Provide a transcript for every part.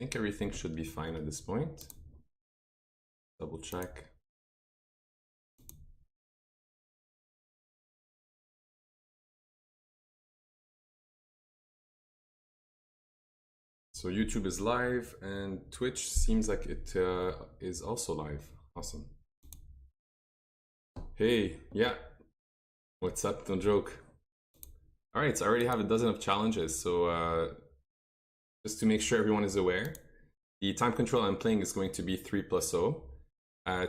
think everything should be fine at this point. Double check. So YouTube is live and Twitch seems like it is also live. Awesome. Hey, yeah. What's up? Don't joke. All right, so I already have a dozen of challenges. So just to make sure everyone is aware, the time control I'm playing is going to be 3+0.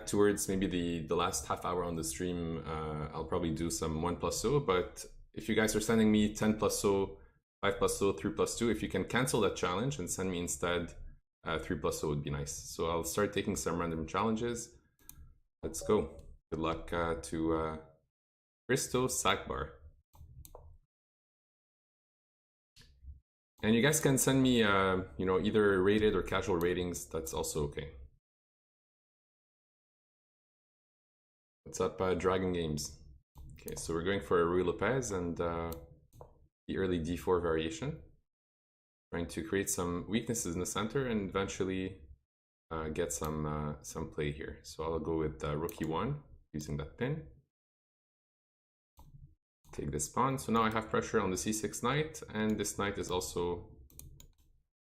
Towards maybe the last half hour on the stream, I'll probably do some 1+0. But if you guys are sending me 10+0, 5+0, 3+2, if you can cancel that challenge and send me instead 3+0 would be nice. So I'll start taking some random challenges. Let's go. Good luck to Christo Sakbar. And you guys can send me, you know, either rated or casual ratings. That's also okay. What's up, Dragon Games? Okay, so we're going for a Ruy Lopez and the early d4 variation. Trying to create some weaknesses in the center and eventually get some play here. So I'll go with rook e1 using that pin. Take this pawn. So now I have pressure on the c6 knight, and this knight is also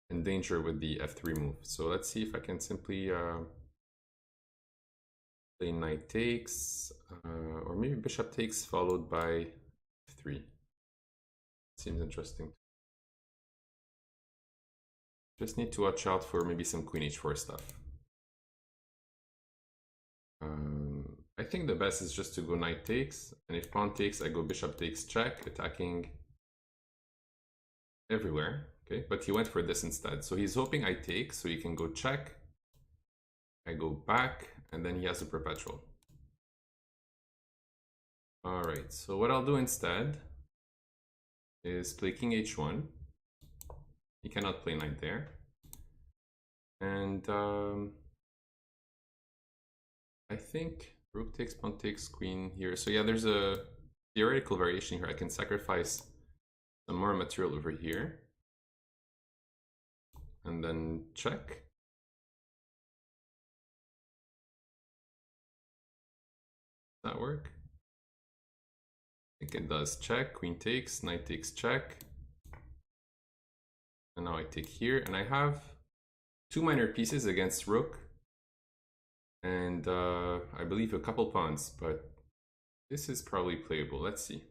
in danger with the f3 move. So let's see if I can simply play knight takes, or maybe bishop takes followed by f3. Seems interesting. Just need to watch out for maybe some queen h4 stuff. I think the best is just to go knight takes, and if pawn takes, I go bishop takes check, attacking everywhere. Okay, but he went for this instead. So he's hoping I take, so he can go check. I go back, and then he has a perpetual. All right, so what I'll do instead is play king h1. He cannot play knight there. And I think rook takes, pawn takes, queen here. So yeah, there's a theoretical variation here. I can sacrifice some more material over here. And then check. Does that work? I think it does. Check, queen takes, knight takes, check. And now I take here, and I have two minor pieces against rook. And I believe a couple pawns, but this is probably playable. Let's see.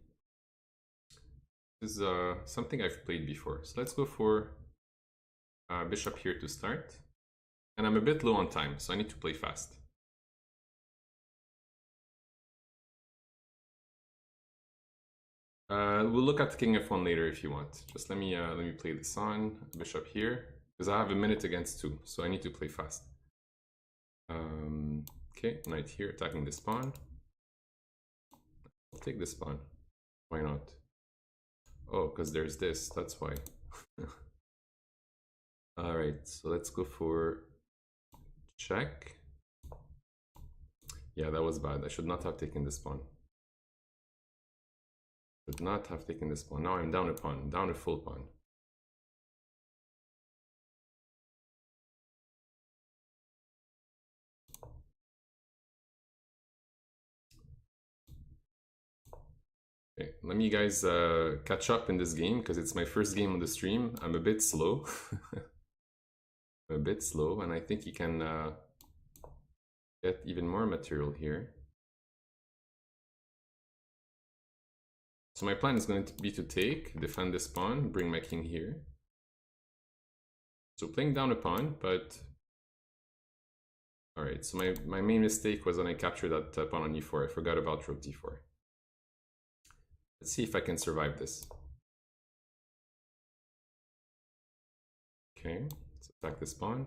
This is something I've played before. So let's go for bishop here to start. And I'm a bit low on time, so I need to play fast. We'll look at king f1 later if you want. Just let me play this on bishop here, because I have a minute against 2, so I need to play fast. Okay, knight here attacking this pawn. I'll take this pawn. Why not? Oh, because there's this. That's why. All right, so let's go for check. Yeah, that was bad. I should not have taken this pawn. Should not have taken this pawn. Now I'm down a pawn, down a full pawn. Okay, let me guys catch up in this game because it's my first game on the stream. I'm a bit slow. I'm a bit slow, and I think you can get even more material here. So my plan is going to be to take, defend this pawn, bring my king here. So playing down a pawn, but... Alright, so my main mistake was when I captured that pawn on e4. I forgot about rook d4. Let's see if I can survive this. Okay, let's attack this pawn.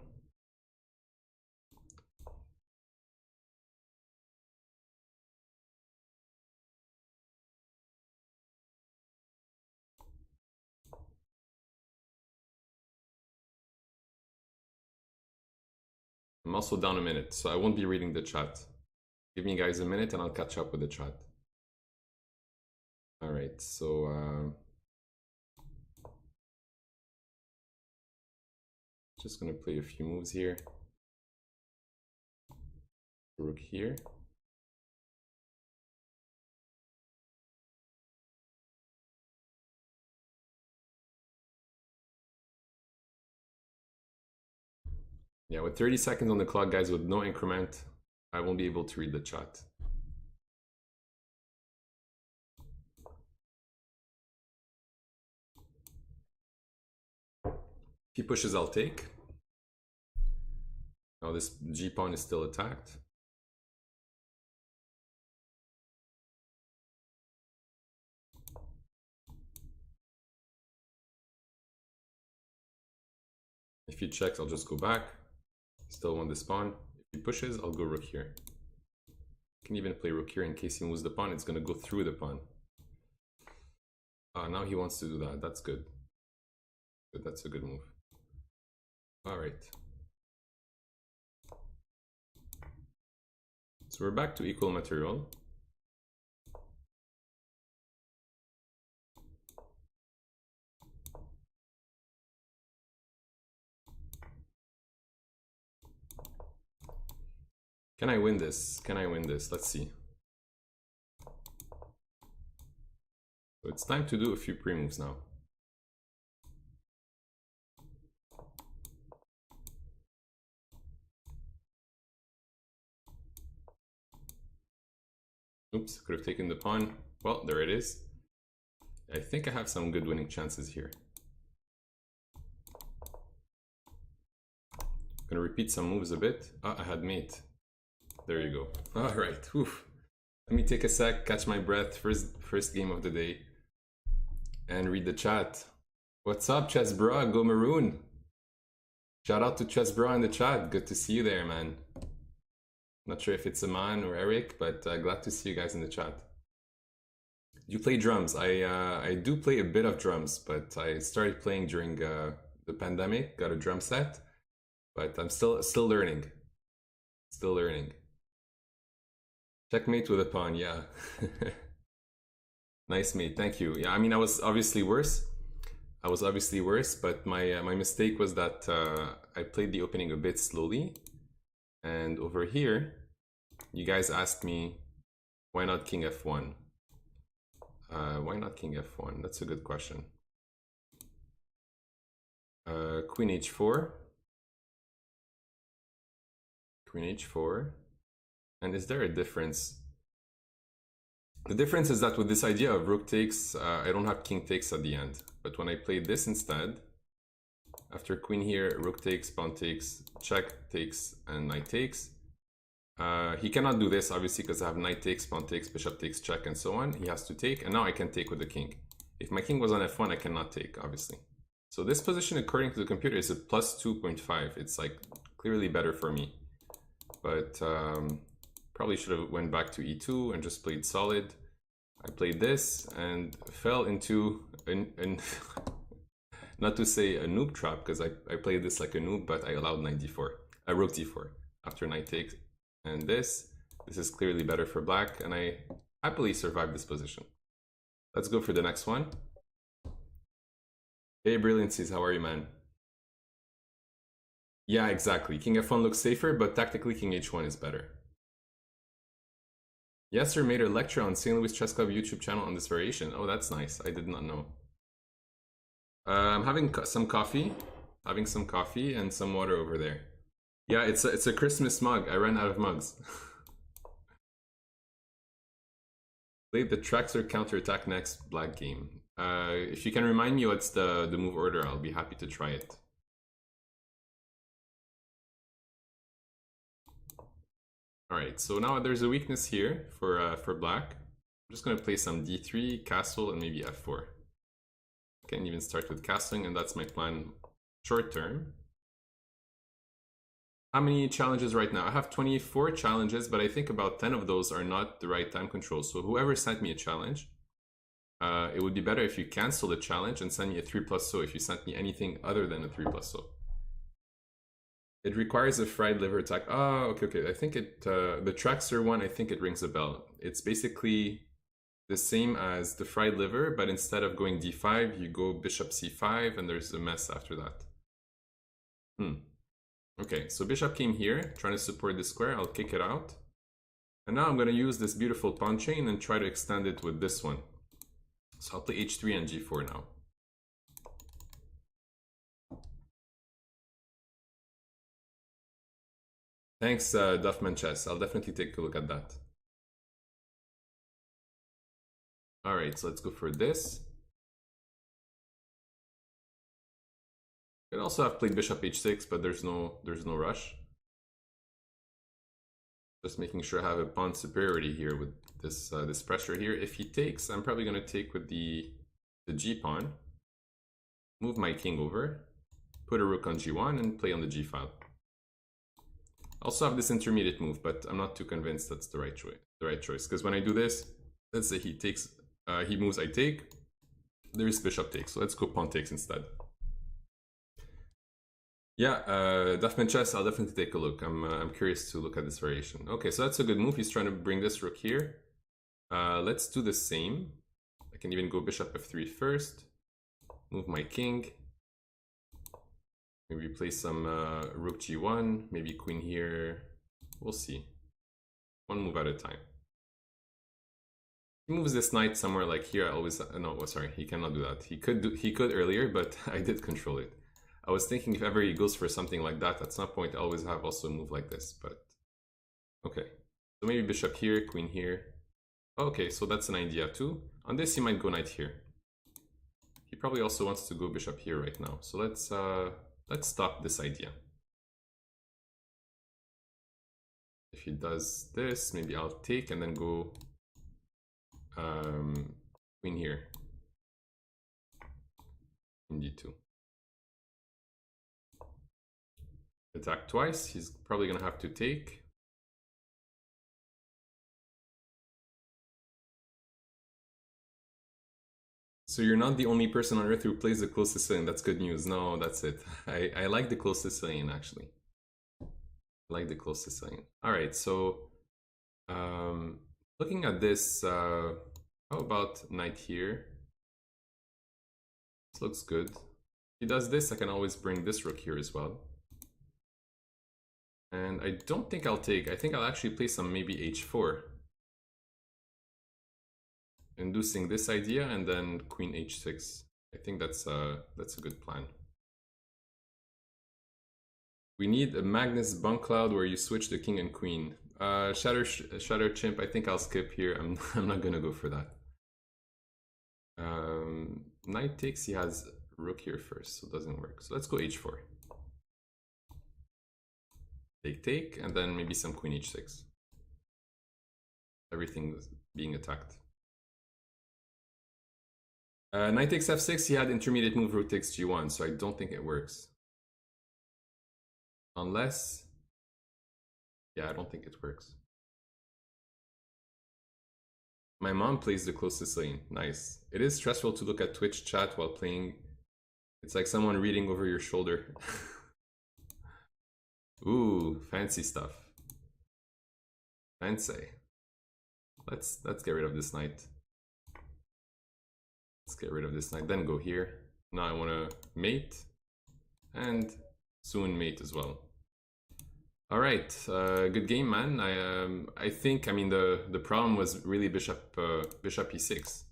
I'm also down a minute, so I won't be reading the chat. Give me guys a minute and I'll catch up with the chat. All right, so Just gonna play a few moves here. Rook here. Yeah, with 30 seconds on the clock, guys, with no increment, I won't be able to read the chat. If he pushes, I'll take. Now this g-pawn is still attacked. If he checks, I'll just go back. Still want this pawn. If he pushes, I'll go rook here. Can even play rook here in case he moves the pawn. It's going to go through the pawn. Now he wants to do that. That's good. That's a good move. All right. So we're back to equal material. Can I win this? Can I win this? Let's see. So it's time to do a few pre-moves now. Oops, could have taken the pawn. Well, there it is. I think I have some good winning chances here. Gonna repeat some moves a bit. I had mate. There you go. All right. Oof. Let me take a sec, catch my breath. First game of the day, and read the chat. What's up, Chess Bra? Go Maroun. Shout out to Chess Bra in the chat. Good to see you there, man. Not sure if it's Aman or Eric, but glad to see you guys in the chat. You play drums? I do play a bit of drums, but I started playing during the pandemic. Got a drum set, but I'm still learning. Still learning. Checkmate with a pawn, yeah. Nice mate, thank you. Yeah, I mean, I was obviously worse, but my mistake was that I played the opening a bit slowly. And over here, you guys asked me, why not king f1? Why not king f1? That's a good question. Queen h4. Queen h4. And is there a difference? The difference is that with this idea of rook takes, I don't have king takes at the end. But when I play this instead, after queen here, rook takes, pawn takes, check takes, and knight takes. He cannot do this, obviously, because I have knight takes, pawn takes, bishop takes, check, and so on. He has to take, and now I can take with the king. If my king was on f1, I cannot take, obviously. So this position, according to the computer, is a plus 2.5. It's like clearly better for me. But probably should have went back to e2 and just played solid. I played this and fell into not to say a noob trap, because I played this like a noob, but I allowed knight d4, rook d4 after knight takes. And this is clearly better for black, and I happily survived this position. Let's go for the next one. Hey Brilliancies, how are you, man? Yeah, exactly. King f1 looks safer, but tactically king h1 is better. Yes, sir, made a lecture on St. Louis Chess Club YouTube channel on this variation. Oh, that's nice. I did not know. I'm having some coffee. Having some coffee and some water over there. Yeah, it's a Christmas mug. I ran out of mugs. Play the Traxler counterattack next black game. If you can remind me what's the move order, I'll be happy to try it. Alright, so now there's a weakness here for black. I'm just going to play some d3, castle, and maybe f4. I can even start with castling, and that's my plan short term. How many challenges right now? I have 24 challenges, but I think about 10 of those are not the right time control. So whoever sent me a challenge, it would be better if you cancel the challenge and send me a 3+0 if you sent me anything other than a 3+0. It requires a fried liver attack. Oh, okay. I think the Traxler one, I think it rings a bell. It's basically the same as the fried liver, but instead of going d5, you go bishop c5, and there's a mess after that. Hmm. Okay, so bishop came here, trying to support the square. I'll kick it out. And now I'm going to use this beautiful pawn chain and try to extend it with this one. So I'll play h3 and g4 now. Thanks, Duffman Chess. I'll definitely take a look at that. All right, so let's go for this. Could also have played bishop h6, but there's no rush. Just making sure I have a pawn superiority here with this this pressure here. If he takes, I'm probably going to take with the g pawn, move my king over, put a rook on g1, and play on the g file. Also have this intermediate move, but I'm not too convinced that's the right choice. Because when I do this, let's say he takes, he moves, I take. There's bishop takes, so let's go pawn takes instead. Yeah, Duffman Chess, I'll definitely take a look. I'm curious to look at this variation. Okay, so that's a good move. He's trying to bring this rook here. Let's do the same. I can even go bishop f3 first. Move my king. Maybe play some rook g1, maybe queen here. We'll see. One move at a time. He moves this knight somewhere like here. I always no, sorry, he cannot do that. He could earlier, but I did control it. I was thinking if ever he goes for something like that, at some point I always have also a move like this, but okay. So maybe bishop here, queen here. Okay, so that's an idea too. On this, he might go knight here. He probably also wants to go bishop here right now. So let's stop this idea. If he does this, maybe I'll take and then go queen here. Queen d2. Attack twice, he's probably gonna have to take. So you're not the only person on earth who plays the close Sicilian. That's good news. No, that's it. I like the close Sicilian actually. I like the close Sicilian. All right, so looking at this, how about knight here? This looks good. If he does this, I can always bring this rook here as well. And I don't think I'll take. I think I'll actually play some maybe h4. Inducing this idea and then queen h6. I think that's a good plan. We need a Magnus Bunkcloud where you switch the king and queen. Shatter Chimp, I think I'll skip here. I'm not gonna go for that. Knight takes, he has rook here first, so it doesn't work. So let's go h4. Take, and then maybe some queen h6. Everything's being attacked. Knight takes f6, he had intermediate move rook takes g1, so I don't think it works. Unless... yeah, I don't think it works. My mom plays the close Sicilian. Nice. It is stressful to look at Twitch chat while playing. It's like someone reading over your shoulder. Ooh, fancy stuff. Fancy. Let's get rid of this knight. Let's get rid of this knight, then go here. Now I want to mate, and soon mate as well. All right, good game, man. I think, I mean, the problem was really bishop e6.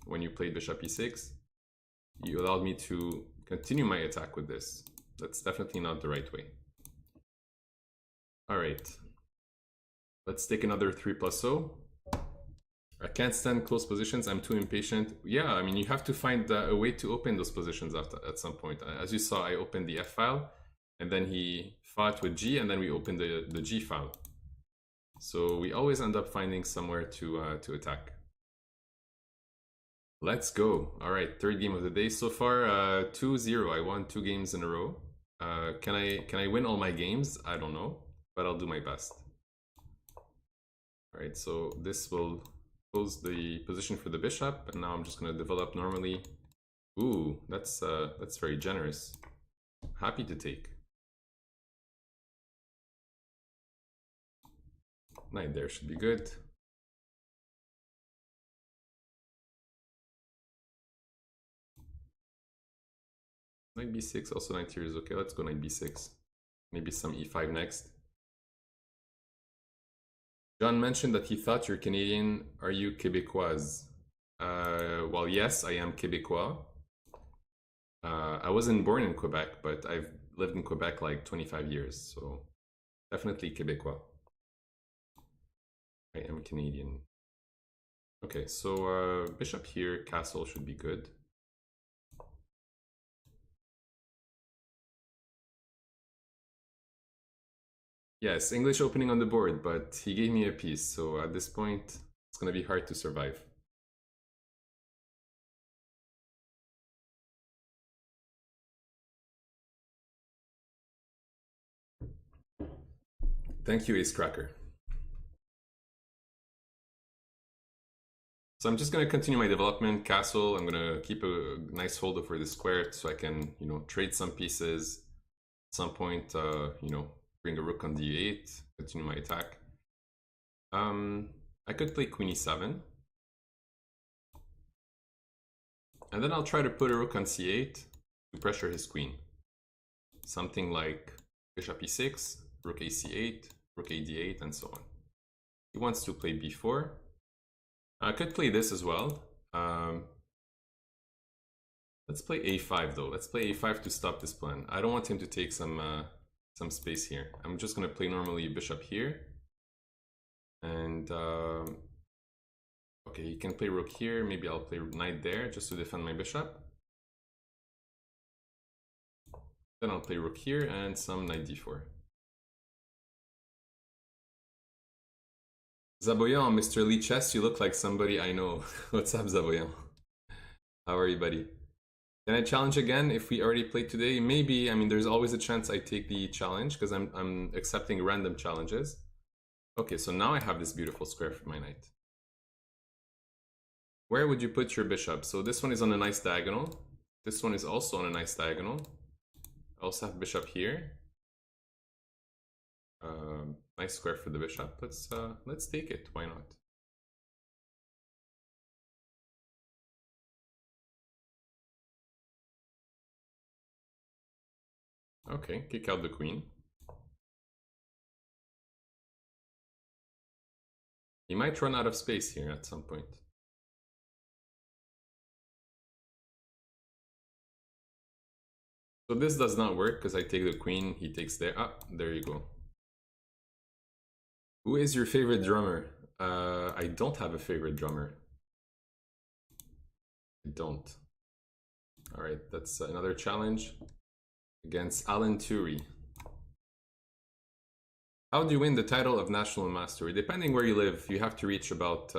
When you played bishop e6, you allowed me to continue my attack with this. That's definitely not the right way. All right, let's take another 3+0. I can't stand close positions. I'm too impatient. Yeah, I mean, you have to find a way to open those positions at some point. As you saw, I opened the F file, and then he fought with G, and then we opened the G file. So we always end up finding somewhere to attack. Let's go. All right, third game of the day. So far, 2-0. I won 2 games in a row. Can I win all my games? I don't know, but I'll do my best. All right, so this will close the position for the bishop, and now I'm just going to develop normally. Ooh, that's very generous. Happy to take. Knight there should be good. Knight b6, also knight here is okay. Let's go knight b6. Maybe some e5 next. John mentioned that he thought you're Canadian. Are you Québécoise? Well, yes, I am Québécois. I wasn't born in Quebec, but I've lived in Quebec like 25 years, so definitely Québécois. I am Canadian. Okay, so bishop here, castle should be good. Yes, English opening on the board, but he gave me a piece, so at this point, it's gonna be hard to survive. Thank you, Ace Cracker. So I'm just gonna continue my development. Castle, I'm gonna keep a nice hold over the square so I can, trade some pieces. At some point, bring a rook on d8, continue my attack. I could play queen e7. And then I'll try to put a rook on c8 to pressure his queen. Something like bishop e6, rook a c8, rook a d8, and so on. He wants to play b4. I could play this as well. Let's play a5 though. Let's play a5 to stop this plan. I don't want him to take some space here. I'm just gonna play normally bishop here. And okay, he can play rook here. Maybe I'll play knight there just to defend my bishop. Then I'll play rook here and some knight d4. Zaboyan, Mr. Lichess, you look like somebody I know. What's up, Zaboyan? How are you, buddy? Can I challenge again if we already played today? Maybe. I mean, there's always a chance I take the challenge because I'm accepting random challenges. Okay, so now I have this beautiful square for my knight. Where would you put your bishop? So this one is on a nice diagonal. This one is also on a nice diagonal. I also have bishop here. Nice square for the bishop. Let's take it. Why not? Okay, kick out the queen. He might run out of space here at some point. So this does not work because I take the queen, he takes there. Ah, there you go. Who is your favorite drummer? I don't have a favorite drummer. I don't. All right, that's another challenge against Alan Tury. How do you win the title of National Master? Depending where you live, you have to reach about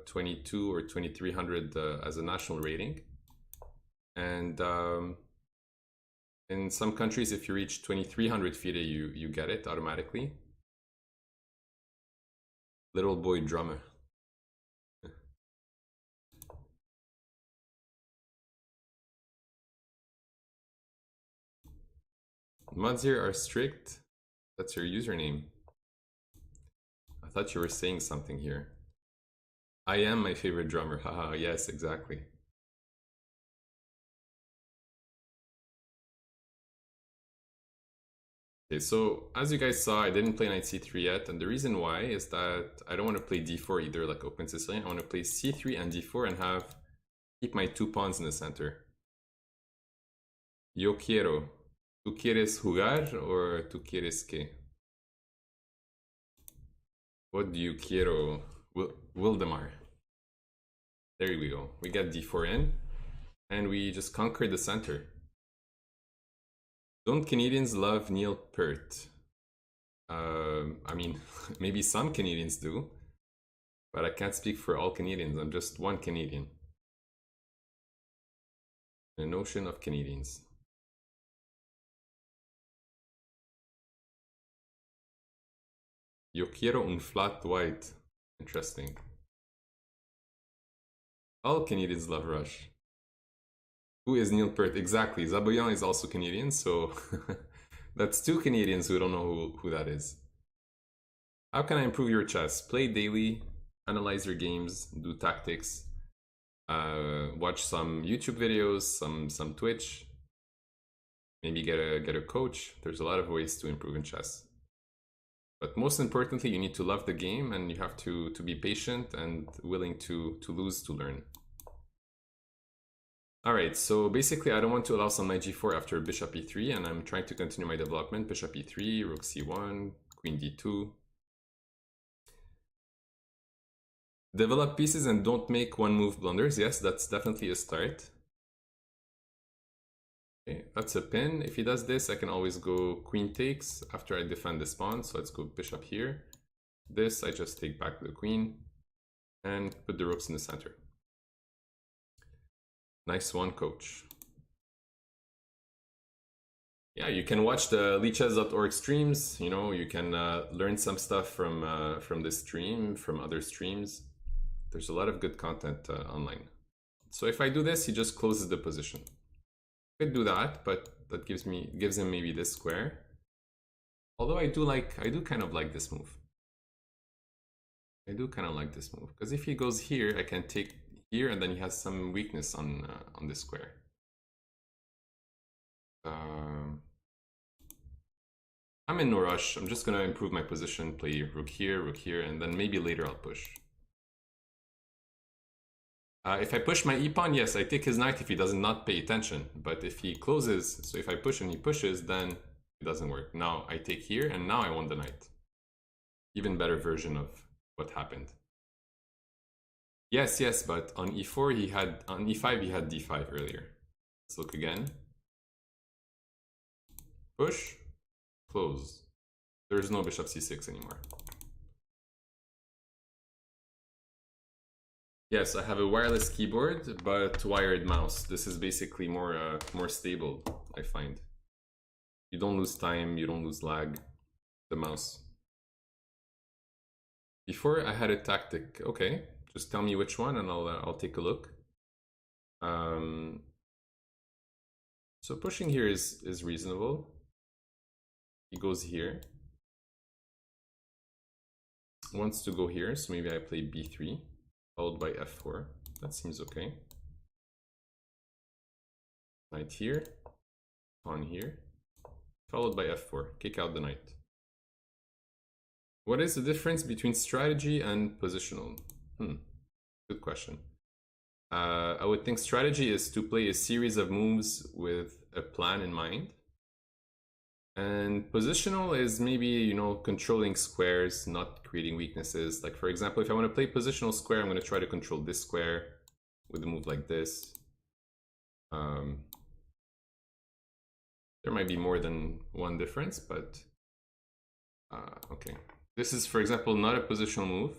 22 or 2300 as a national rating. And in some countries, if you reach 2300 FIDE, you get it automatically. Little boy drummer. Mods here are strict. That's your username. I thought you were saying something here. I am my favorite drummer. Haha, yes, exactly. Okay, so as you guys saw, I didn't play knight c3 yet, and the reason why is that I don't want to play d4 either like open Sicilian. I want to play c3 and d4 and keep my two pawns in the center. Yo quiero. ¿Tú quieres jugar or tú quieres qué? What do you quiero? Wildemar. There we go. We get d4 in, and we just conquered the center. Don't Canadians love Neil Peart? I mean, maybe some Canadians do, but I can't speak for all Canadians. I'm just one Canadian. A notion of Canadians. Yo quiero un flat white. Interesting. All Canadians love Rush. Who is Neil Peart? Exactly. Zaboyan is also Canadian, so that's two Canadians who don't know who that is. How can I improve your chess? Play daily, analyze your games, do tactics, watch some YouTube videos, some Twitch. Maybe get a coach. There's a lot of ways to improve in chess. But most importantly, you need to love the game, and you have to be patient and willing to lose to learn. Alright, so basically I don't want to allow some knight g4 after bishop e3, and I'm trying to continue my development. Bishop e3, rook c1, queen d2. Develop pieces and don't make one move blunders. Yes, that's definitely a start. Okay, that's a pin. If he does this, I can always go queen takes after I defend this pawn. So let's go bishop here. This, I just take back the queen and put the rooks in the center. Nice one, coach. Yeah, you can watch the lichess.org streams. You know, you can learn some stuff from this stream, from other streams. There's a lot of good content online. So if I do this, he just closes the position. Could do that, but that gives him maybe this square. Although I do kind of like this move. I do kind of like this move because if he goes here, I can take here, and then he has some weakness on this square. I'm in no rush. I'm just gonna improve my position, play rook here, and then maybe later I'll push. If I push my e-pawn, yes, I take his knight if he does not pay attention. But if he closes, so if I push and he pushes, then it doesn't work. Now I take here, and now I won the knight. Even better version of what happened. Yes, but on e4 on e5 he had d5 earlier. Let's look again. Push, close. There's no bishop c6 anymore. Yes, I have a wireless keyboard, but wired mouse. This is basically more stable, I find. You don't lose time, you don't lose lag. The mouse. Before I had a tactic. Okay, just tell me which one, and I'll take a look. So pushing here is reasonable. He goes here. Wants to go here, so maybe I play b3. Followed by f4. That seems okay. Knight here, pawn here, followed by f4. Kick out the knight. What is the difference between strategy and positional? Good question. I would think strategy is to play a series of moves with a plan in mind. And positional is maybe, you know, controlling squares, not creating weaknesses. Like, for example, if I want to play positional square, I'm going to try to control this square with a move like this. There might be more than one difference, but okay. This is, for example, not a positional move.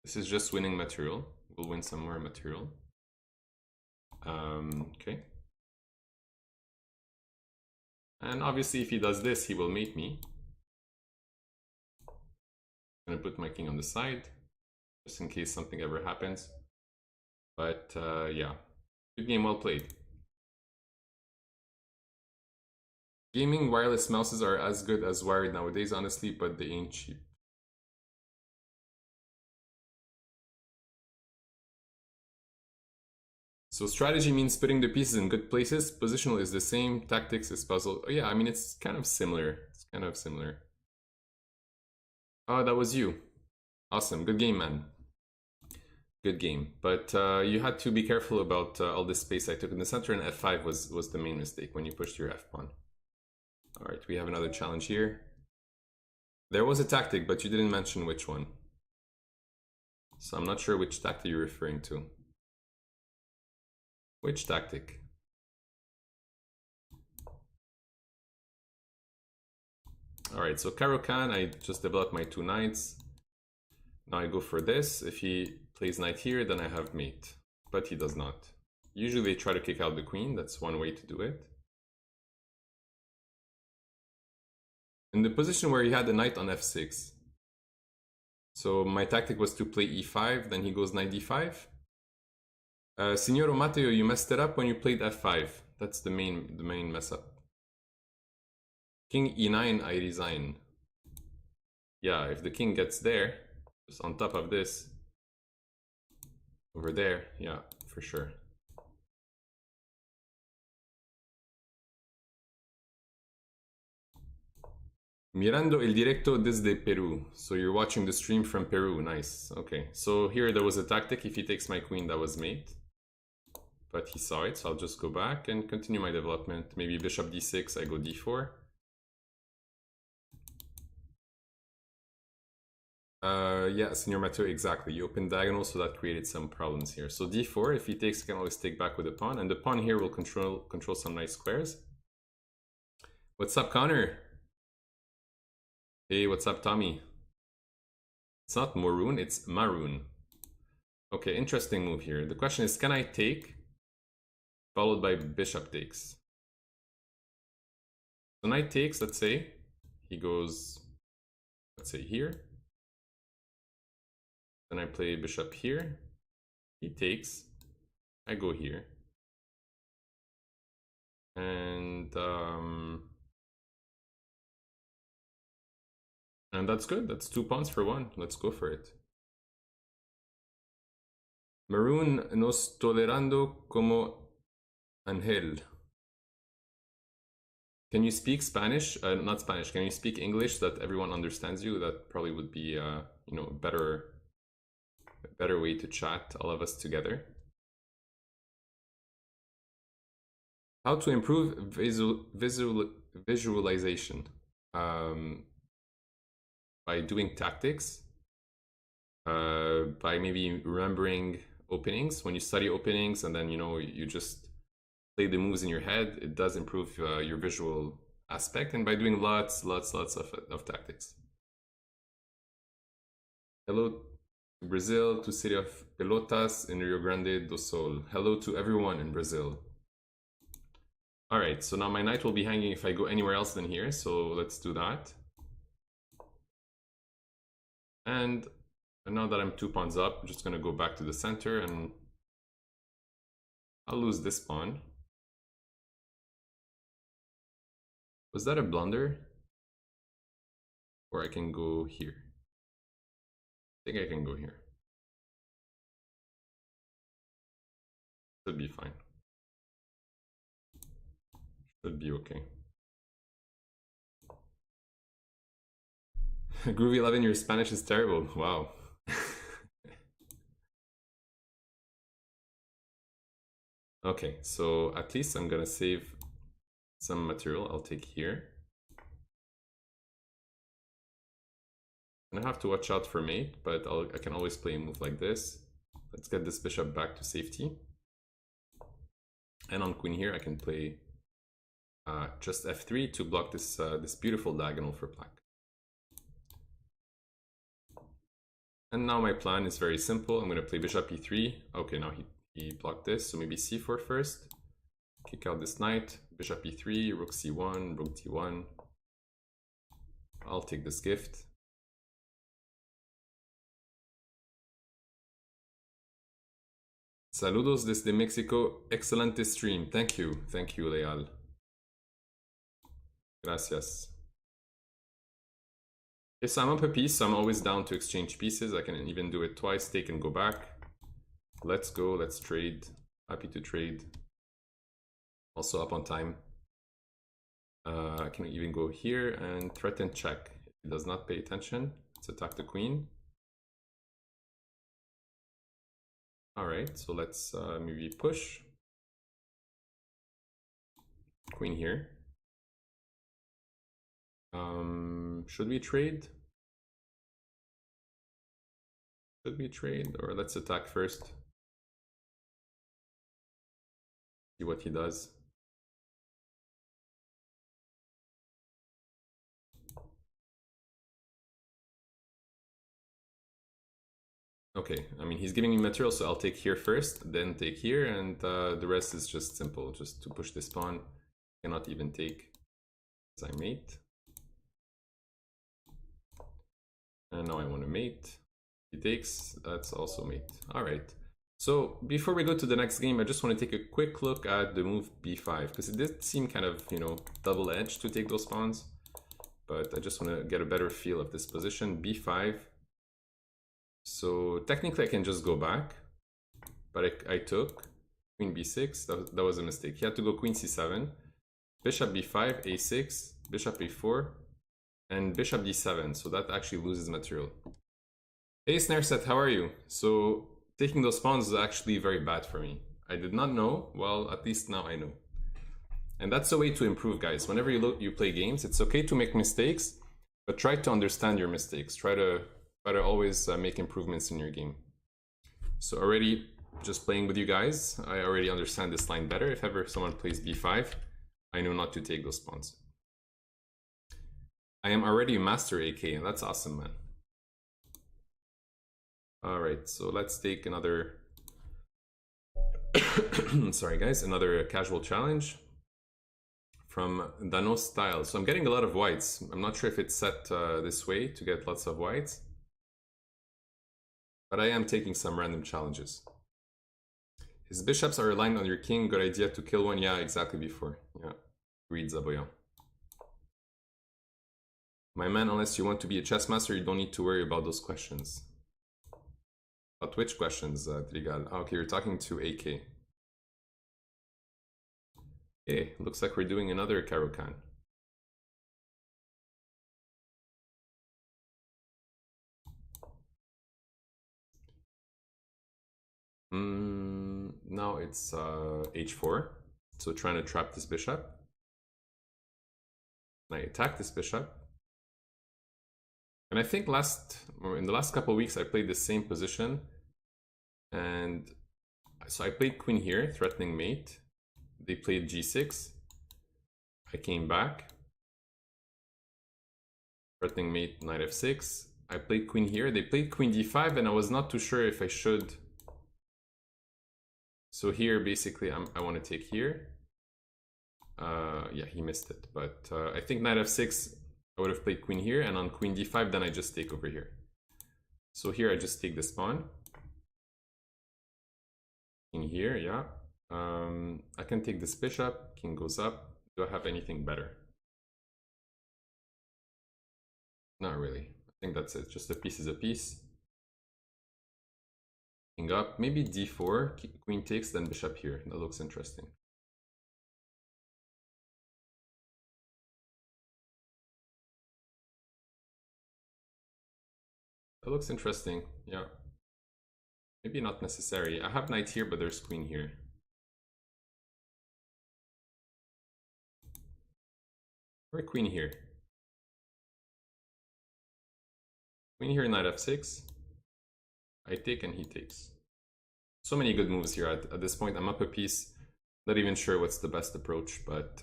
This is just winning material. We'll win some more material. Okay. And obviously, if he does this, he will mate me. I'm gonna put my king on the side, just in case something ever happens. But yeah, good game, well played. Gaming wireless mouses are as good as wired nowadays, honestly, but they ain't cheap. So strategy means putting the pieces in good places. Positional is the same. Tactics is puzzle. Oh yeah, I mean, it's kind of similar. It's kind of similar. Oh, that was you. Awesome. Good game, man. Good game. But you had to be careful about all this space I took in the center, and f5 was the main mistake when you pushed your f-pawn. All right, we have another challenge here. There was a tactic, but you didn't mention which one. So I'm not sure which tactic you're referring to. Which tactic? All right, so Caro-Kann, I just developed my two knights. Now I go for this. If he plays knight here, then I have mate, but he does not. Usually they try to kick out the queen. That's one way to do it. In the position where he had the knight on f6. So my tactic was to play e5, then he goes knight d5. Signoro Matteo, you messed it up when you played f5. That's the main mess up. King e9, I resign. Yeah, if the king gets there, just on top of this, over there, yeah, for sure. Mirando el directo desde Peru. So you're watching the stream from Peru. Nice. Okay. So here there was a tactic. If he takes my queen, that was mate. But he saw it, so I'll just go back and continue my development. Maybe bishop d6, I go d4. Yeah, Senor Mateo, exactly. You open diagonal, so that created some problems here. So d4, if he takes, I can always take back with the pawn, and the pawn here will control some nice squares. What's up, Connor? Hey, what's up, Tommy? It's not Maroun, it's Maroun. Okay, interesting move here. The question is, can I take, followed by bishop takes? So knight takes, let's say, he goes, let's say here. Then I play bishop here. He takes. I go here. And that's good. That's 2 pawns for 1. Let's go for it. Maroun nos tolerando como Angel. Can you speak Spanish? Not Spanish. Can you speak English so that everyone understands you? That probably would be, you know, a better way to chat, all of us together. How to improve visualization? By doing tactics, by maybe remembering openings. When you study openings and then, you know, you just play the moves in your head, it does improve your visual aspect, and by doing lots of tactics. Hello to Brazil, to City of Pelotas in Rio Grande do Sul. Hello to everyone in Brazil. All right, so now my knight will be hanging if I go anywhere else than here, so let's do that. And now that I'm 2 pawns up, I'm just going to go back to the center, and I'll lose this pawn. Was that a blunder? Or I can go here. I think I can go here. Should be fine. Should be okay. Groovy 11, your Spanish is terrible. Wow. Okay, so at least I'm gonna save some material. I'll take here. And I have to watch out for mate, but I can always play a move like this. Let's get this bishop back to safety. And on queen here, I can play just f3 to block this this beautiful diagonal for black. And now my plan is very simple. I'm going to play bishop e3. Okay, now he blocked this, so maybe c4 first. Kick out this knight, bishop e3, rook c1, rook d1. I'll take this gift. Saludos desde Mexico. Excelente stream. Thank you, Leal. Gracias. Okay, so I'm up a piece, so I'm always down to exchange pieces. I can even do it twice, take and go back. Let's go, let's trade. Happy to trade. Also up on time. I can even go here and threaten check. If he does not pay attention, let's attack the queen. All right, so let's maybe push. Queen here. Should we trade? Should we trade, or let's attack first? See what he does. Okay, I mean, he's giving me material, so I'll take here first, then take here, and the rest is just simple, just to push this pawn. Cannot even take as I mate. And now I want to mate. He takes, that's also mate. All right. So before we go to the next game, I just want to take a quick look at the move b5, because it did seem kind of, you know, double-edged to take those pawns. But I just want to get a better feel of this position. b5. So technically I can just go back, but I took queen b6. That was a mistake. He had to go queen c7, bishop b5, a6, bishop a4, and bishop d7, so that actually loses material. Hey Snareset, how are you? So taking those pawns is actually very bad for me. I did not know. Well, at least now I know. And that's a way to improve, guys. Whenever you play games, it's okay to make mistakes, but try to understand your mistakes. Try to always make improvements in your game. So already just playing with you guys, I already understand this line better. If ever someone plays b5, I know not to take those pawns. I am already a master AK, and that's awesome, man. All right, so let's take another sorry guys, another casual challenge from Dano Style. So I'm getting a lot of whites. I'm not sure if it's set this way to get lots of whites, but I am taking some random challenges. His bishops are aligned on your king. Good idea to kill one. Yeah, exactly before. Yeah, read Zaboyan. My man, unless you want to be a chess master, you don't need to worry about those questions. But which questions, Drigal? Oh, okay, you're talking to AK. Okay, looks like we're doing another Caro-Kann. Now it's h4, so trying to trap this bishop. And I attack this bishop. And I think in the last couple of weeks I played the same position. And so I played queen here, threatening mate. They played g6. I came back. Threatening mate, knight f6. I played queen here. They played queen d5, and I was not too sure if I should. So here, basically, I want to take here. Yeah, he missed it. But I think knight f6, I would have played queen here, and on queen d5, then I just take over here. So here, I just take this pawn. King here, yeah. I can take this bishop. King goes up. Do I have anything better? Not really. I think that's it. Just a piece is a piece. King up. Maybe d4. Queen takes, then bishop here. That looks interesting. That looks interesting. Yeah. Maybe not necessary. I have knight here, but there's queen here. Or queen here. Queen here, knight f6. I take and he takes. So many good moves here. At this point, I'm up a piece. Not even sure what's the best approach, but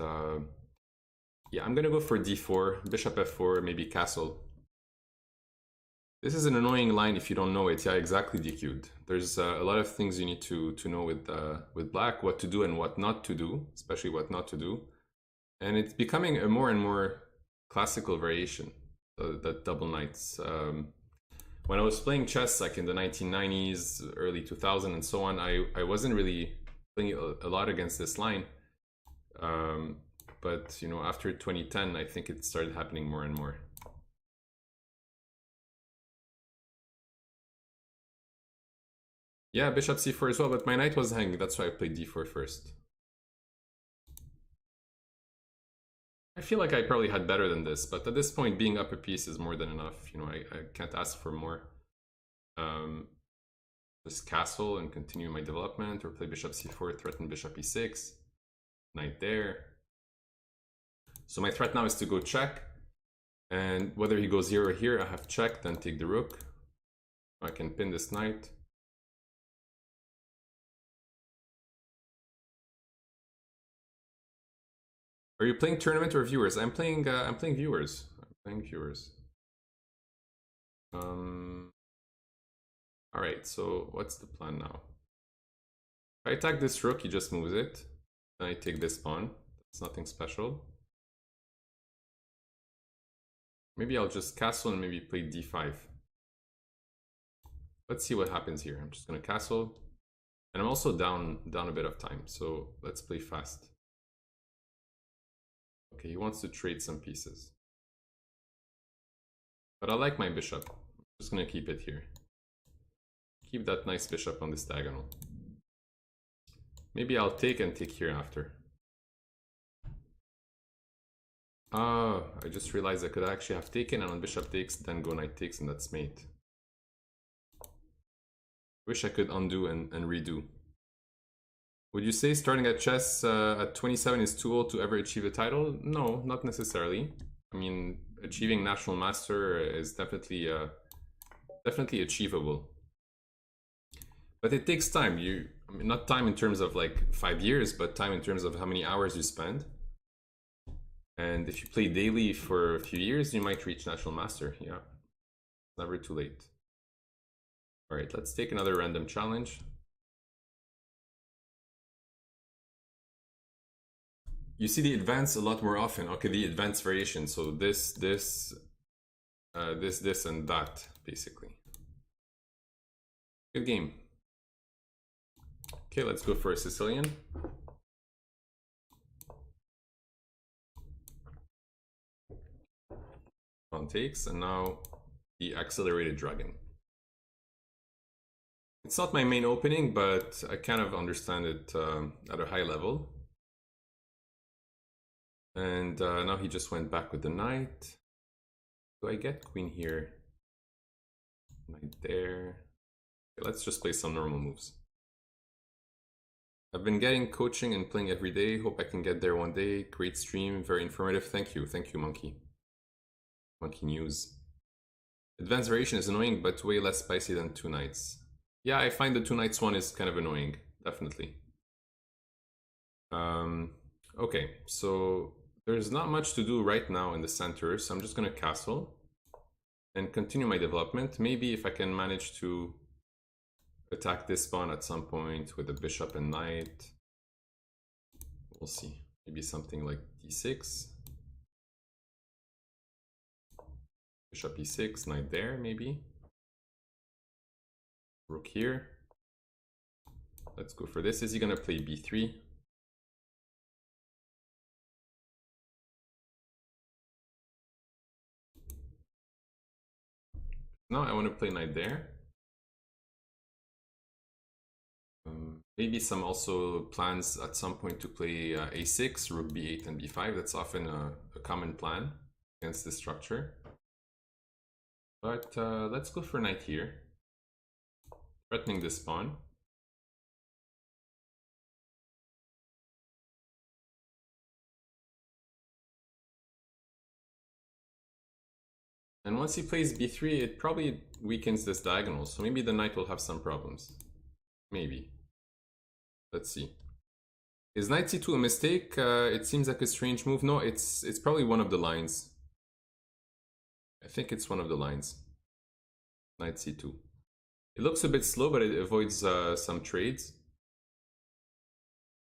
yeah, I'm gonna go for d4, bishop f4, maybe castle. This is an annoying line if you don't know it. Yeah, exactly, DQ'd. There's a lot of things you need to know with black, what to do and what not to do, especially what not to do. And it's becoming a more and more classical variation, the double knights. When I was playing chess, like in the 1990s, early 2000s, and so on, I wasn't really playing a lot against this line. But you know, after 2010, I think it started happening more and more. Yeah, bishop c4 as well, but my knight was hanging. That's why I played d4 first. I feel like I probably had better than this, but at this point, being up a piece is more than enough. You know, I can't ask for more. Just castle and continue my development, or play bishop c4, threaten bishop e6, knight there. So my threat now is to go check, and whether he goes here or here, I have check, then take the rook. I can pin this knight. Are you playing tournament or viewers? I'm playing viewers. All right, so what's the plan now? If I attack this rook, he just moves it. Then I take this pawn. It's nothing special. Maybe I'll just castle and maybe play d5. Let's see what happens here. I'm just gonna castle. And I'm also down a bit of time, so let's play fast. Okay, he wants to trade some pieces. But I like my bishop. I'm just gonna keep it here. Keep that nice bishop on this diagonal. Maybe I'll take and take here after. I just realized I could actually have taken, and on bishop takes, then go knight takes, and that's mate. Wish I could undo and redo. Would you say starting at chess at 27 is too old to ever achieve a title? No, not necessarily. I mean, achieving national master is definitely definitely achievable. But it takes time. I mean, not time in terms of like 5 years, but time in terms of how many hours you spend. And if you play daily for a few years, you might reach national master. Yeah, never too late. All right, let's take another random challenge. You see the advance a lot more often. Okay, the advanced variation. So this, and that, basically. Good game. Okay, let's go for a Sicilian. On takes, and now the accelerated dragon. It's not my main opening, but I kind of understand it at a high level. And now he just went back with the knight. Do I get queen here? Knight there. Okay, let's just play some normal moves. I've been getting coaching and playing every day. Hope I can get there one day. Great stream, very informative. Thank you, Monkey. Monkey News. Advanced variation is annoying, but way less spicy than two knights. Yeah, I find the two knights one is kind of annoying, definitely. Okay, so there's not much to do right now in the center, so I'm just gonna castle and continue my development. Maybe if I can manage to attack this pawn at some point with a bishop and knight. We'll see. Maybe something like d6. Bishop e6, knight there, maybe. Rook here. Let's go for this. Is he gonna play b3? No, I want to play knight there. Maybe some also plans at some point to play a6, rook b8 and b5. That's often a common plan against this structure. But let's go for knight here, threatening this pawn. And once he plays b3, it probably weakens this diagonal, so maybe the knight will have some problems. Maybe. Let's see. Is knight c2 a mistake? It seems like a strange move. No, it's probably one of the lines. I think it's one of the lines. Knight c2. It looks a bit slow, but it avoids some trades.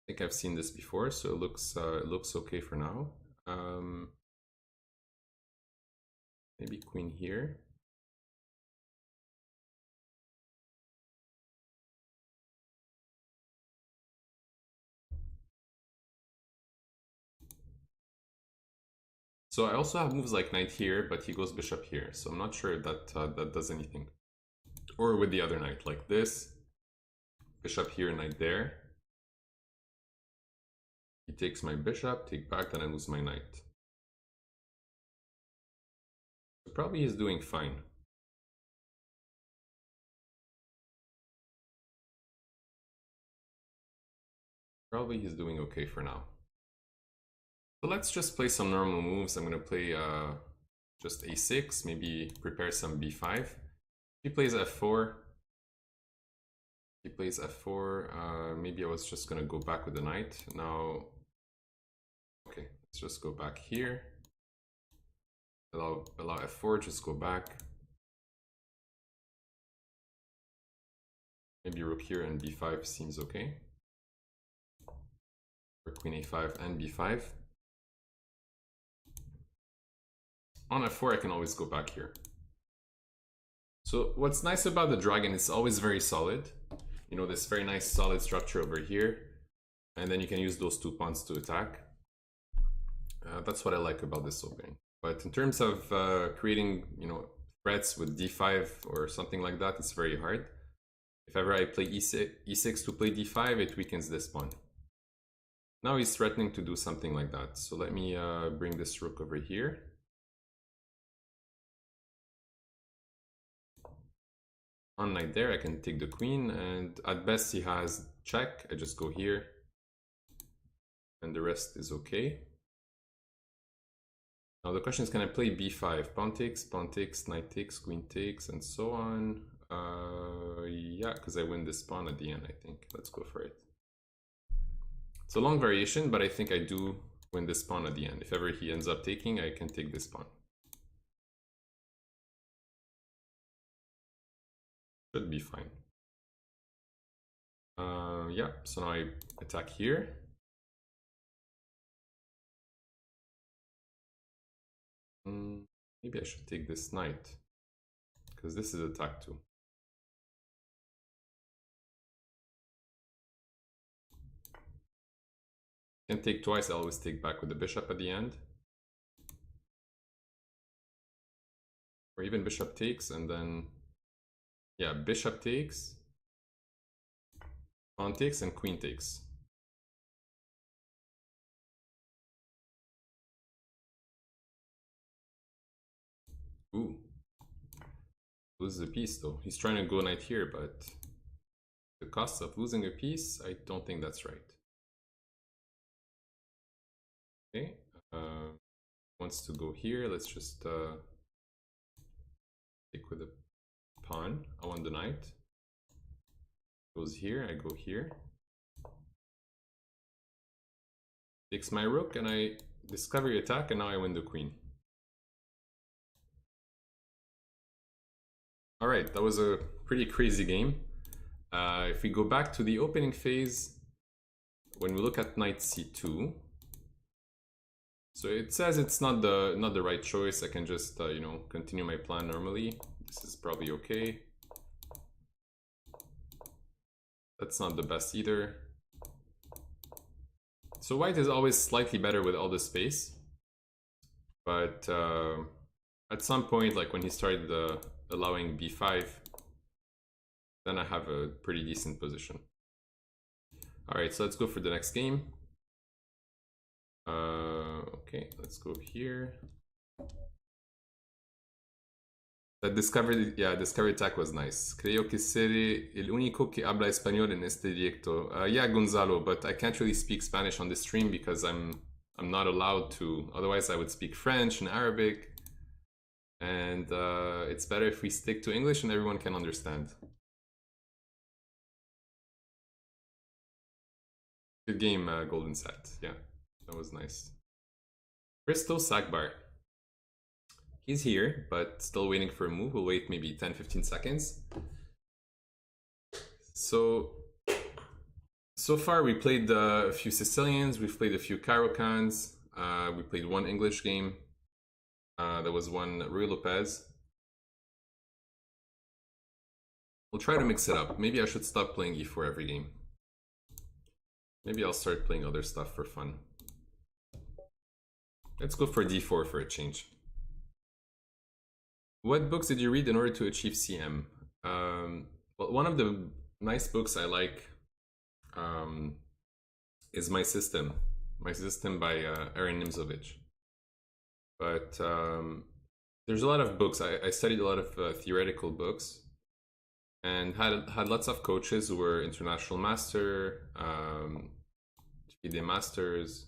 I think I've seen this before, so it looks okay for now. Maybe queen here. So I also have moves like knight here, but he goes bishop here. So I'm not sure that that does anything. Or with the other knight, like this. Bishop here, knight there. He takes my bishop, take back, then I lose my knight. So probably he's doing fine. Probably he's doing okay for now. So let's just play some normal moves. I'm gonna play just a6, maybe prepare some b5. He plays f4. He plays f4. Maybe I was just gonna go back with the knight. Now, okay, let's just go back here. Allow f4, just go back. Maybe rook here and b5 seems okay. Or queen a5 and b5. On f4, I can always go back here. So what's nice about the dragon, it's always very solid. You know, this very nice solid structure over here. And then you can use those two pawns to attack. That's what I like about this opening. But in terms of creating, you know, threats with d5 or something like that, it's very hard. If ever I play e6 to play d5, it weakens this pawn. Now he's threatening to do something like that. So let me bring this rook over here. On knight there, I can take the queen, and at best he has check. I just go here, and the rest is okay. Now the question is, can I play b5? Pawn takes, knight takes, queen takes, and so on. Yeah, because I win this pawn at the end, I think. Let's go for it. It's a long variation, but I think I do win this pawn at the end. If ever he ends up taking, I can take this pawn. Should be fine. Yeah, so now I attack here. Maybe I should take this knight, because this is attack too. Can take twice, I always take back with the bishop at the end. Or even bishop takes, and then, yeah, bishop takes, pawn takes, and queen takes. Ooh. Loses a piece though. He's trying to go knight here, but the cost of losing a piece, I don't think that's right. Okay, wants to go here. Let's just take with the pawn. I want the knight. Goes here, I go here. Takes my rook, and I discovery attack, and now I win the queen. Alright, that was a pretty crazy game. If we go back to the opening phase, when we look at knight c2, so it says it's not the right choice. I can just you know, continue my plan normally. This is probably okay. That's not the best either. So white is always slightly better with all the space, but at some point, like when he started allowing b5, then I have a pretty decent position. Alright, so let's go for the next game. Okay, let's go here. That discovery attack was nice. Creo que seré el único que habla español en este directo. Yeah, Gonzalo, but I can't really speak Spanish on this stream because I'm not allowed to. Otherwise, I would speak French and Arabic. And it's better if we stick to English and everyone can understand. Good game, Golden Set. Yeah, that was nice. Christo Sakbar. He's here, but still waiting for a move. We'll wait maybe 10-15 seconds. So far we played a few Sicilians, we've played a few Caro-Cans, we played one English game. There was one Ruy Lopez. We'll try to mix it up. Maybe I should stop playing e4 every game. Maybe I'll start playing other stuff for fun. Let's go for d4 for a change. What books did you read in order to achieve CM? Well, one of the nice books I like is My System by Aaron Nimzovich. But there's a lot of books. I studied a lot of theoretical books, and had lots of coaches who were international master, FIDE masters,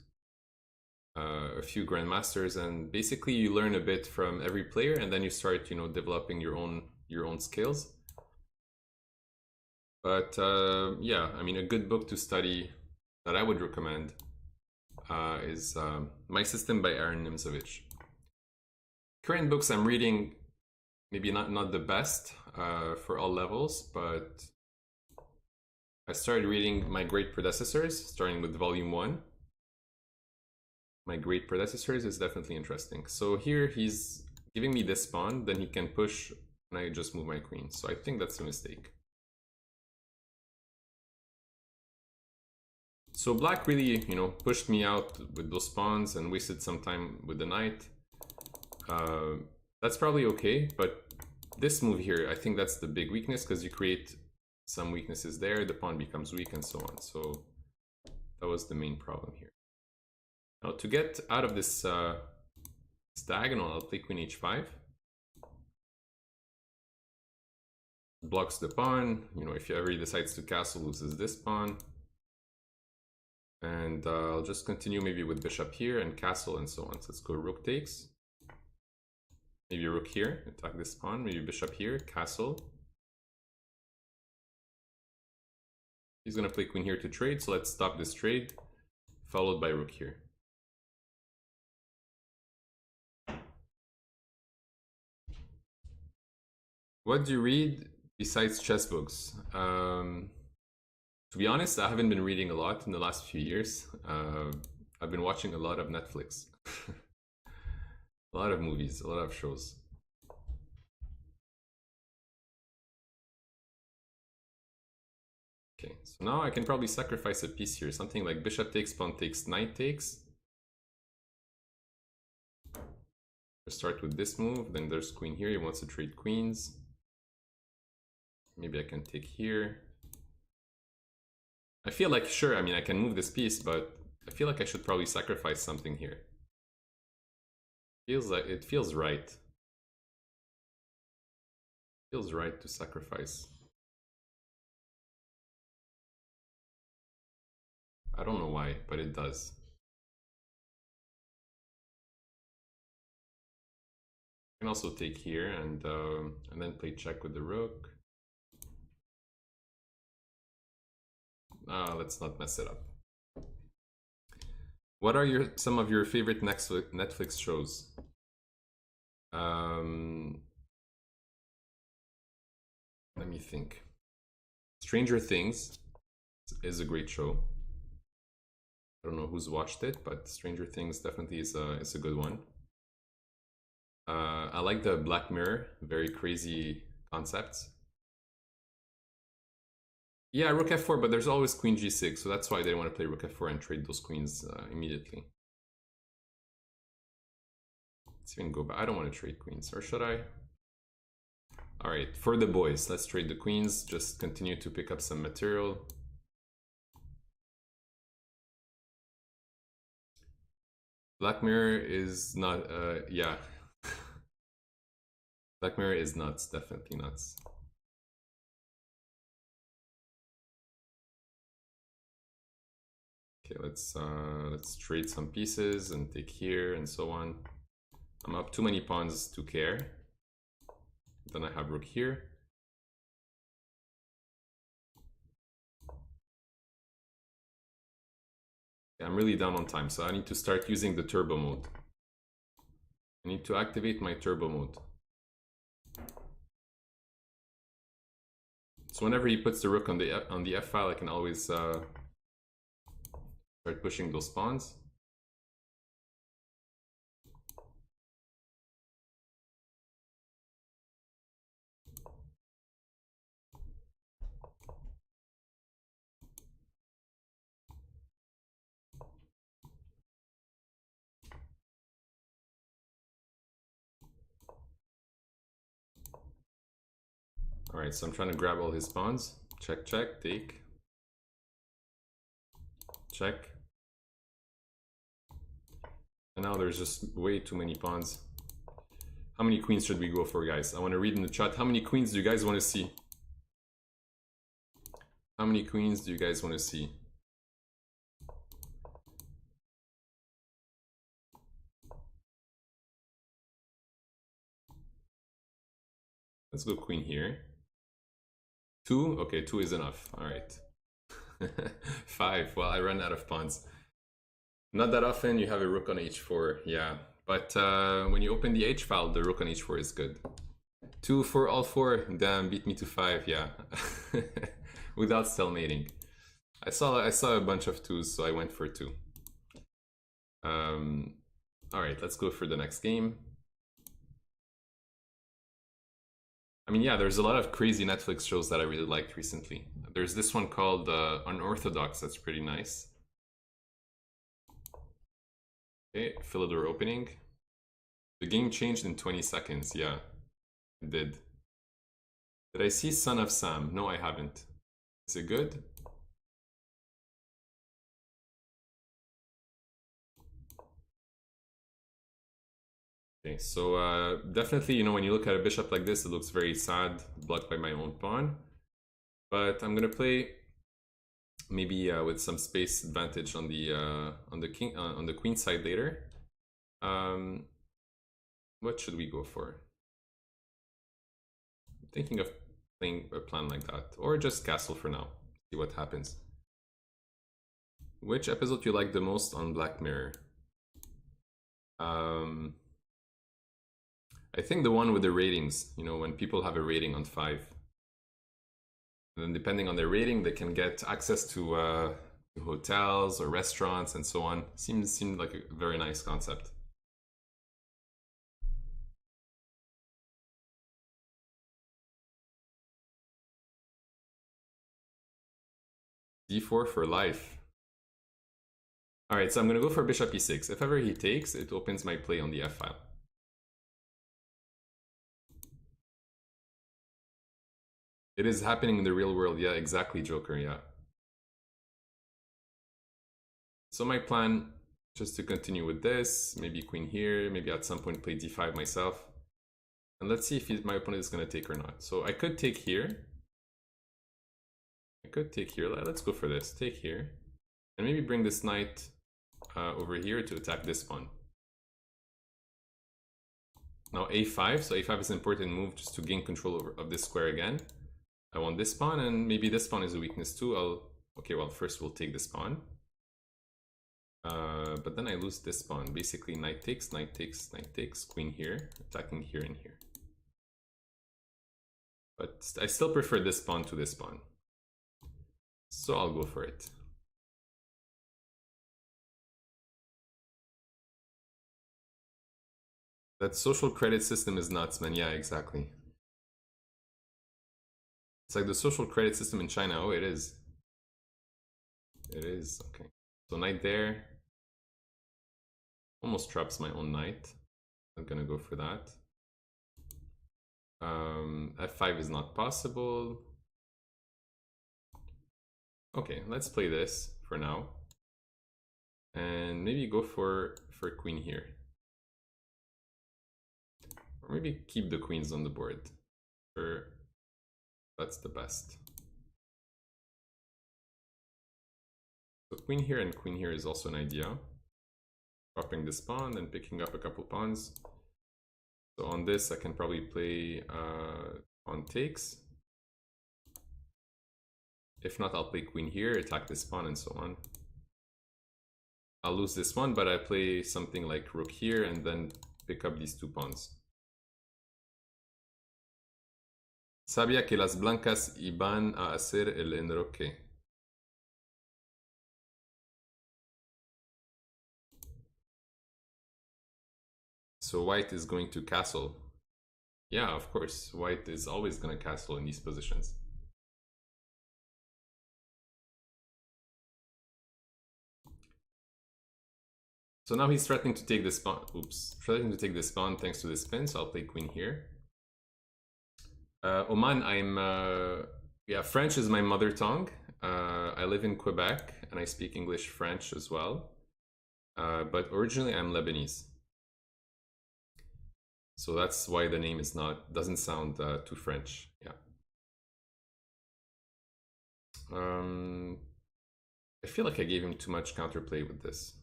a few grandmasters, and basically you learn a bit from every player, and then you start, you know, developing your own skills. But yeah, I mean, a good book to study that I would recommend is My System by Aaron Nimzovich. Current books I'm reading, maybe not the best for all levels, but I started reading My Great Predecessors, starting with volume 1. My Great Predecessors is definitely interesting. So here he's giving me this pawn, then he can push, and I just move my queen. So I think that's a mistake. So black really, you know, pushed me out with those pawns and wasted some time with the knight. That's probably okay, but this move here, I think that's the big weakness, because you create some weaknesses there, the pawn becomes weak and so on. So That was the main problem here. Now to get out of this, this diagonal, I'll play queen h5. Blocks the pawn. You know, if he ever decides to castle, loses this pawn. And I'll just continue maybe with bishop here and castle and so on. So let's go rook takes. Maybe rook here, attack this pawn. Maybe bishop here, castle. He's gonna play queen here to trade, so let's stop this trade, followed by rook here. What do you read besides chess books? To be honest, I haven't been reading a lot in the last few years. I've been watching a lot of Netflix. A lot of movies, a lot of shows. Okay, so now I can probably sacrifice a piece here. Something like bishop takes, pawn takes, knight takes. Let's start with this move. Then there's queen here. He wants to trade queens. Maybe I can take here. I feel like, sure, I mean, I can move this piece, but I feel like I should probably sacrifice something here. Feels like it feels right. Feels right to sacrifice. I don't know why, but it does. I can also take here and then play check with the rook. Let's not mess it up. What are some of your favorite Netflix shows? Let me think. Stranger Things is a great show. I don't know who's watched it, but Stranger Things definitely is a good one. I like the Black Mirror, very crazy concepts. Yeah, rook f4, but there's always queen g6, so that's why I didn't want to play rook f4 and trade those queens immediately. Let's even go back. I don't want to trade queens, or should I? All right, for the boys, let's trade the queens. Just continue to pick up some material. Black Mirror is not, yeah. Black Mirror is nuts, definitely nuts. Okay, let's trade some pieces and take here and so on. I'm up too many pawns to care. Then I have rook here. Okay, I'm really down on time, so I need to start using the turbo mode. I need to activate my turbo mode. So whenever he puts the rook on the F file, I can always start pushing those pawns. All right, so I'm trying to grab all his pawns. Check, check, take. Check. And now there's just way too many pawns. How many queens should we go for, guys? I want to read in the chat. How many queens do you guys want to see? How many queens do you guys want to see? Let's go queen here. 2? Okay, 2 is enough. All right. 5. Well, I ran out of pawns. Not that often you have a rook on h4, yeah. But when you open the h file, the rook on h4 is good. 2 for all 4. Damn, beat me to 5, yeah. Without stalemating. I saw a bunch of 2s, so I went for 2. All right, let's go for the next game. I mean, yeah, there's a lot of crazy Netflix shows that I really liked recently. There's this one called Unorthodox, that's pretty nice. Okay, Philidor opening. The game changed in 20 seconds, yeah, it did. Did I see Son of Sam? No, I haven't. Is it good? Okay, so definitely, you know, when you look at a bishop like this, it looks very sad, blocked by my own pawn. But I'm gonna play maybe with some space advantage on the queen side later. What should we go for? I'm thinking of playing a plan like that, or just castle for now. See what happens. Which episode you like the most on Black Mirror? I think the one with the ratings, you know, when people have a rating on 5. And then depending on their rating, they can get access to hotels or restaurants and so on. Seemed like a very nice concept. D4 for life. Alright, so I'm gonna go for bishop e6. If ever he takes, it opens my play on the f file. It is happening in the real world. Yeah, exactly, Joker, yeah. So my plan, just to continue with this, maybe queen here, maybe at some point play d5 myself. And let's see if my opponent is going to take or not. So I could take here. Let's go for this. Take here. And maybe bring this knight over here to attack this pawn. Now a5, so a5 is an important move just to gain control of this square again. I want this pawn, and maybe this pawn is a weakness too. Okay, well, first we'll take this pawn. But then I lose this pawn. Basically, knight takes, knight takes, knight takes, queen here, attacking here and here. But I still prefer this pawn to this pawn. So I'll go for it. That social credit system is nuts, man. Yeah, exactly. It's like the social credit system in China. Oh, it is. It is. Okay. So knight there. Almost traps my own knight. I'm gonna go for that. F5 is not possible. Okay, let's play this for now. And maybe go for queen here. Or maybe keep the queens on the board. That's the best. So queen here and queen here is also an idea. Dropping this pawn and picking up a couple pawns. So on this I can probably play pawn takes. If not, I'll play queen here, attack this pawn and so on. I'll lose this one, but I play something like rook here and then pick up these two pawns. Sabía que las blancas iban a hacer el enroque. So white is going to castle. Yeah, of course. White is always going to castle in these positions. So now he's threatening to take this pawn. Oops. Threatening to take this pawn thanks to this pin, so I'll play queen here. Oman, yeah, French is my mother tongue. I live in Quebec and I speak English, French as well. But originally I'm Lebanese. So that's why the name doesn't sound too French. Yeah. I feel like I gave him too much counterplay with this.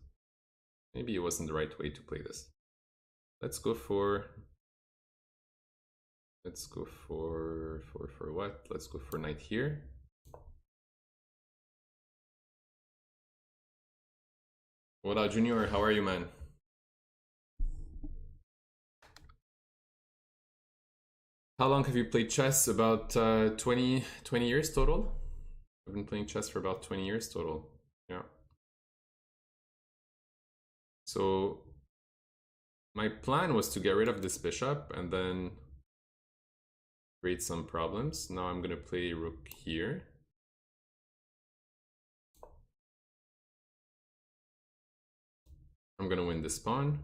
Maybe it wasn't the right way to play this. Let's go for what? Let's go for knight here. What up, Junior? How are you, man? How long have you played chess? About 20 years total? I've been playing chess for about 20 years total. Yeah. So my plan was to get rid of this bishop and then create some problems. Now I'm going to play rook here. I'm going to win this pawn.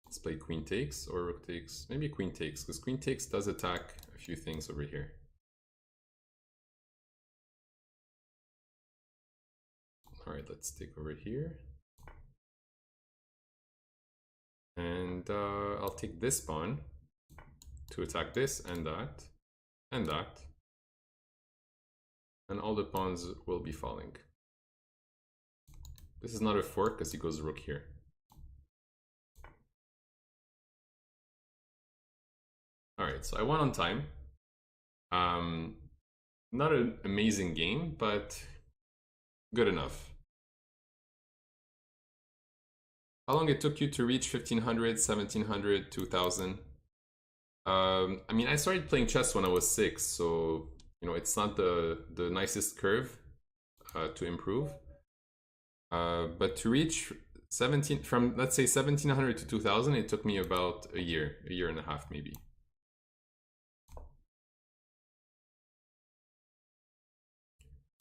Let's play queen takes or rook takes. Maybe queen takes, because queen takes does attack a few things over here. All right, let's take over here. And I'll take this pawn to attack this and that and that. And all the pawns will be falling. This is not a fork because he goes rook here. Alright, so I won on time. Not an amazing game, but good enough. How long it took you to reach 1500, 1700, 2000? I mean, I started playing chess when I was 6, so you know it's not the nicest curve to improve. But to reach 17 from let's say 1700 to 2000, it took me about a year and a half maybe.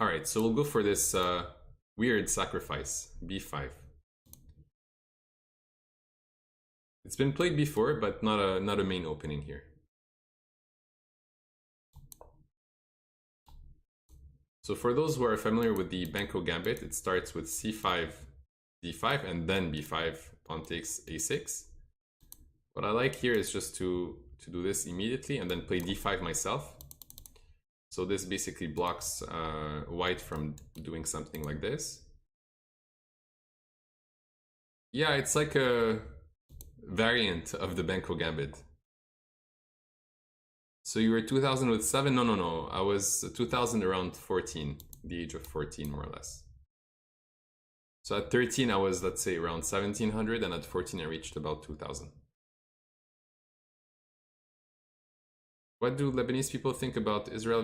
All right, so we'll go for this weird sacrifice, b5. It's been played before, but not a main opening here. So for those who are familiar with the Benko gambit, it starts with c5, d5, and then b5, pawn takes a6. What I like here is just to do this immediately and then play d5 myself. So this basically blocks white from doing something like this. Yeah, it's like a variant of the Benko gambit. So you were 2000 with 7? No. I was 2000 around 14, the age of 14 more or less. So at 13 I was, let's say, around 1700, and at 14 I reached about 2000. What do Lebanese people think about Israel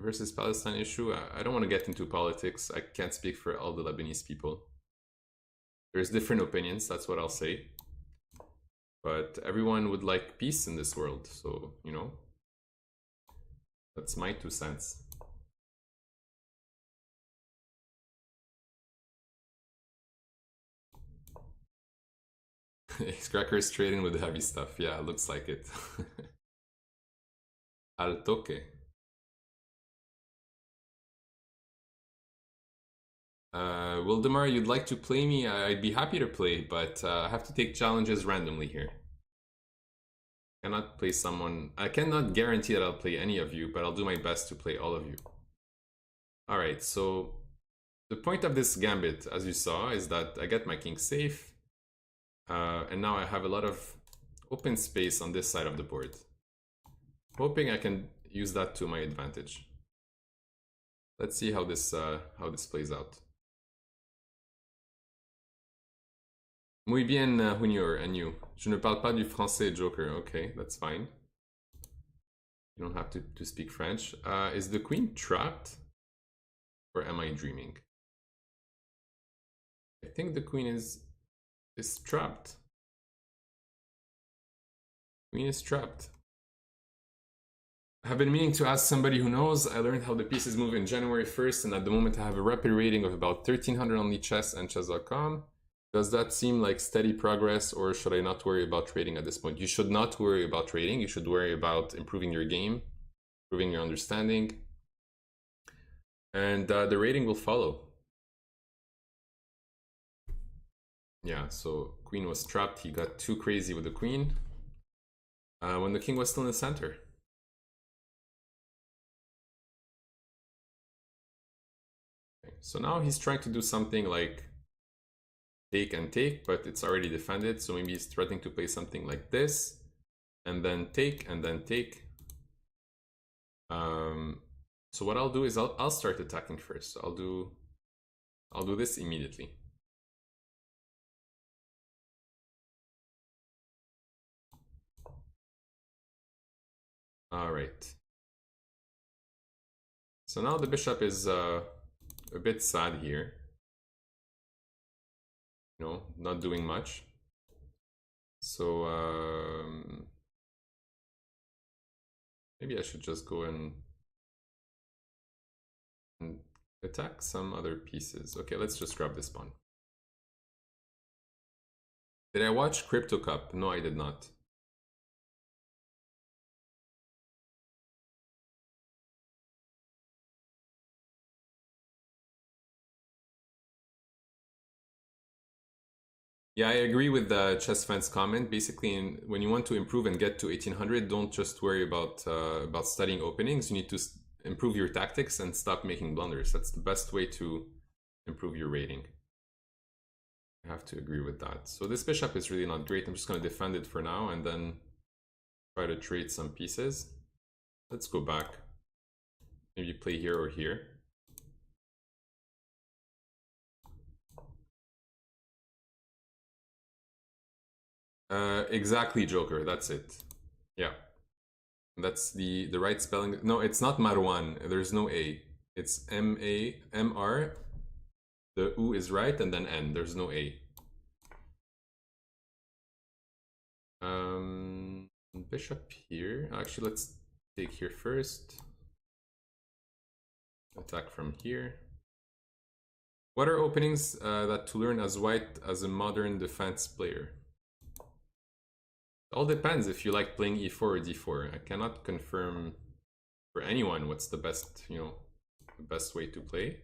versus Palestine issue? I don't want to get into politics. I can't speak for all the Lebanese people. There's different opinions, that's what I'll say. But everyone would like peace in this world, so, you know, that's my 2 cents. Cracker's trading with the heavy stuff. Yeah, looks like it. Al toque. Wildemar, you'd like to play me? I'd be happy to play, but I have to take challenges randomly here. Cannot play someone. I cannot guarantee that I'll play any of you, but I'll do my best to play all of you. Alright, so the point of this gambit, as you saw, is that I get my king safe, and now I have a lot of open space on this side of the board. Hoping I can use that to my advantage. Let's see how this plays out. Muy bien, Junior, and you. Je ne parle pas du français, Joker. Okay, that's fine. You don't have to speak French. Is the queen trapped? Or am I dreaming? I think the queen is trapped. Queen is trapped. I have been meaning to ask somebody who knows. I learned how the pieces move in January 1st, and at the moment I have a rapid rating of about 1300 on Lichess and chess.com. Does that seem like steady progress, or should I not worry about trading at this point? You should not worry about trading. You should worry about improving your game, improving your understanding, and the rating will follow. Yeah, so queen was trapped. He got too crazy with the queen when the king was still in the center. Okay, so now he's trying to do something like take and take, but it's already defended, so maybe he's threatening to play something like this, and then take, and then take. So what I'll do is I'll start attacking first. So I'll do this immediately. All right. So now the bishop is a bit sad here. You know, not doing much. So maybe I should just go and attack some other pieces. Okay, let's just grab this pawn. Did I watch Crypto Cup? No, I did not. Yeah, I agree with the chess fans comment. Basically, when you want to improve and get to 1800, don't just worry about studying openings. You need to improve your tactics and stop making blunders. That's the best way to improve your rating. I have to agree with that. So this bishop is really not great. I'm just going to defend it for now and then try to trade some pieces. Let's go back. Maybe play here or here. Exactly, Joker. That's it. Yeah. That's the right spelling. No, it's not Maroun. There's no A. It's M-A-M-R. The U is right, and then N. There's no A. Bishop here. Actually, let's take here first. Attack from here. What are openings that to learn as white as a modern defense player? It all depends if you like playing e4 or d4. I cannot confirm for anyone what's the best, the best way to play.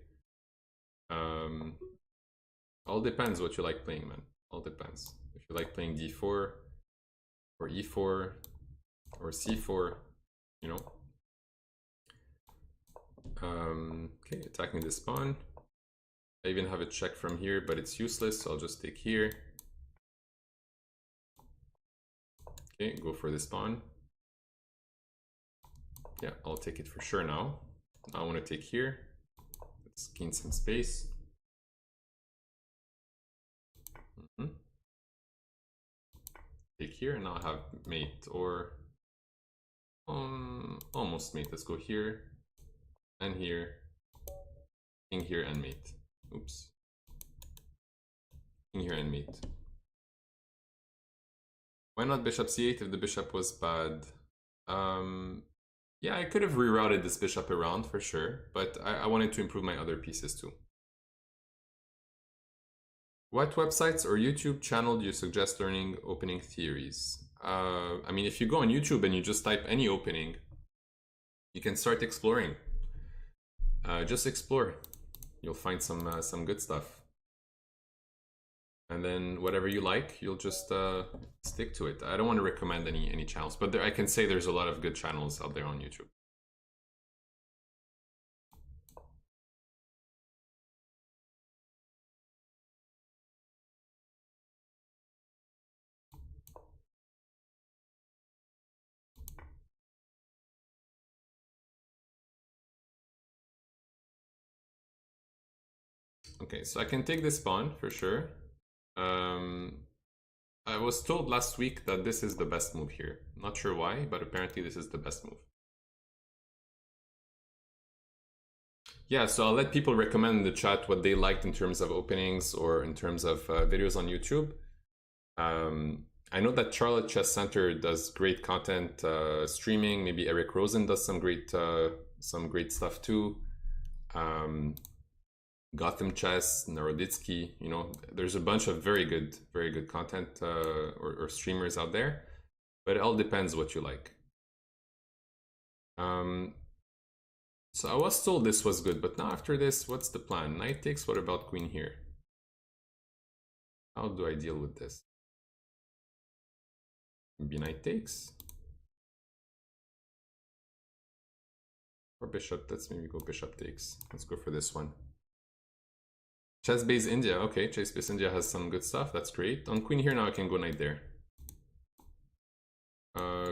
All depends what you like playing, man. All depends. If you like playing d4 or e4 or c4, you know. Okay, attacking this pawn. I even have a check from here, but it's useless, so I'll just take here. Okay, go for this pawn. Yeah, I'll take it for sure now. Now I want to take here. Let's gain some space. Take here, and now I have mate, or almost mate. Let's go here, and here, king here, and mate. Oops. King here and mate. Why not bishop c8 if the bishop was bad? Yeah, I could have rerouted this bishop around for sure, but I wanted to improve my other pieces too. What websites or YouTube channel do you suggest learning opening theories? I mean, if you go on YouTube and you just type any opening, you can start exploring. Just explore. You'll find some good stuff. And then whatever you like, you'll just stick to it. I don't want to recommend any channels, but I can say there's a lot of good channels out there on YouTube. Okay, so I can take this pawn for sure. I was told last week that this is the best move here. Not sure why, but apparently this is the best move. Yeah, so I'll let people recommend in the chat what they liked in terms of openings or in terms of videos on YouTube. I know that Charlotte Chess Center does great content streaming. Maybe Eric Rosen does some great stuff too. Gotham Chess, Naroditsky, there's a bunch of very good content or streamers out there, but it all depends what you like. So I was told this was good, but now after this, what's the plan? Knight takes, what about queen here? How do I deal with this? Maybe knight takes? Or bishop, let's maybe go bishop takes. Let's go for this one. Chess-based India, okay, Chess-based India has some good stuff, that's great. On queen here now I can go knight there.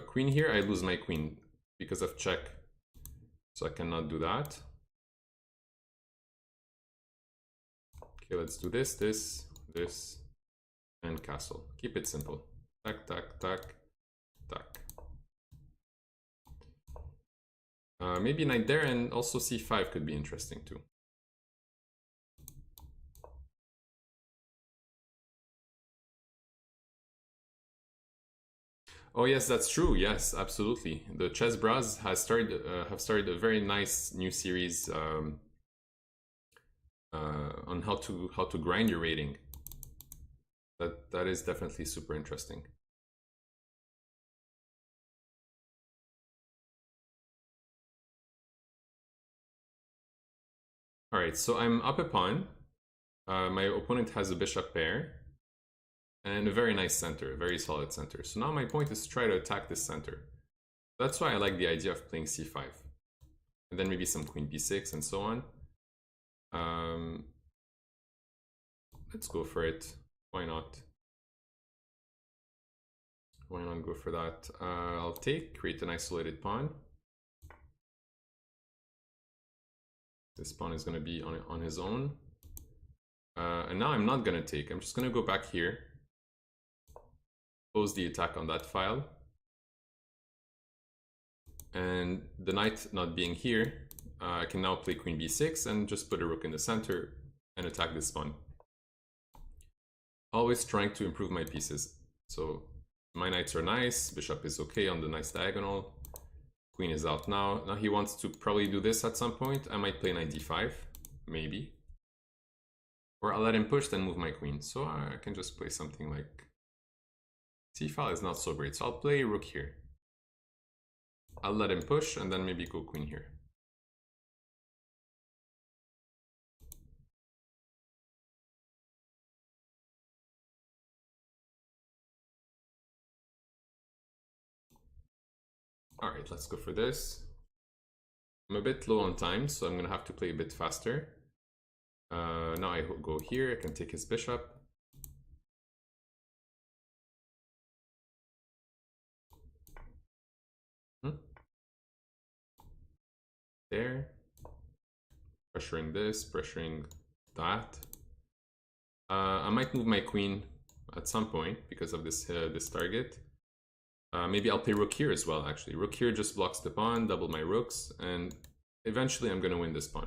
Queen here, I lose my queen because of check. So I cannot do that. Okay, let's do this, and castle. Keep it simple. Tack, tack, tack, tack. Maybe knight there, and also c5 could be interesting too. Oh yes, that's true. Yes, absolutely. The Chess Bras have started a very nice new series on how to grind your rating. That is definitely super interesting. All right, so I'm up a pawn. My opponent has a bishop pair. and a very nice center, a very solid center. So now my point is to try to attack this center. That's why I like the idea of playing c5. And then maybe some queen b6 and so on. Let's go for it. Why not? Why not go for that? I'll take, create an isolated pawn. This pawn is going to be on his own. And now I'm not going to take. I'm just going to go back here. Close the attack on that file. And the knight not being here, I can now play queen b6 and just put a rook in the center and attack this pawn. Always trying to improve my pieces. So my knights are nice, bishop is okay on the nice diagonal. Queen is out now. Now he wants to probably do this at some point. I might play knight d5, maybe. Or I'll let him push, then move my queen. So I can just play something like... c5 is not so great, so I'll play rook here. I'll let him push, and then maybe go queen here. Alright, let's go for this. I'm a bit low on time, so I'm going to have to play a bit faster. Now I go here, I can take his bishop. There. Pressuring this, pressuring that. I might move my queen at some point because of this this target. Maybe I'll play rook here as well, actually. Rook here just blocks the pawn, double my rooks, and eventually I'm going to win this pawn.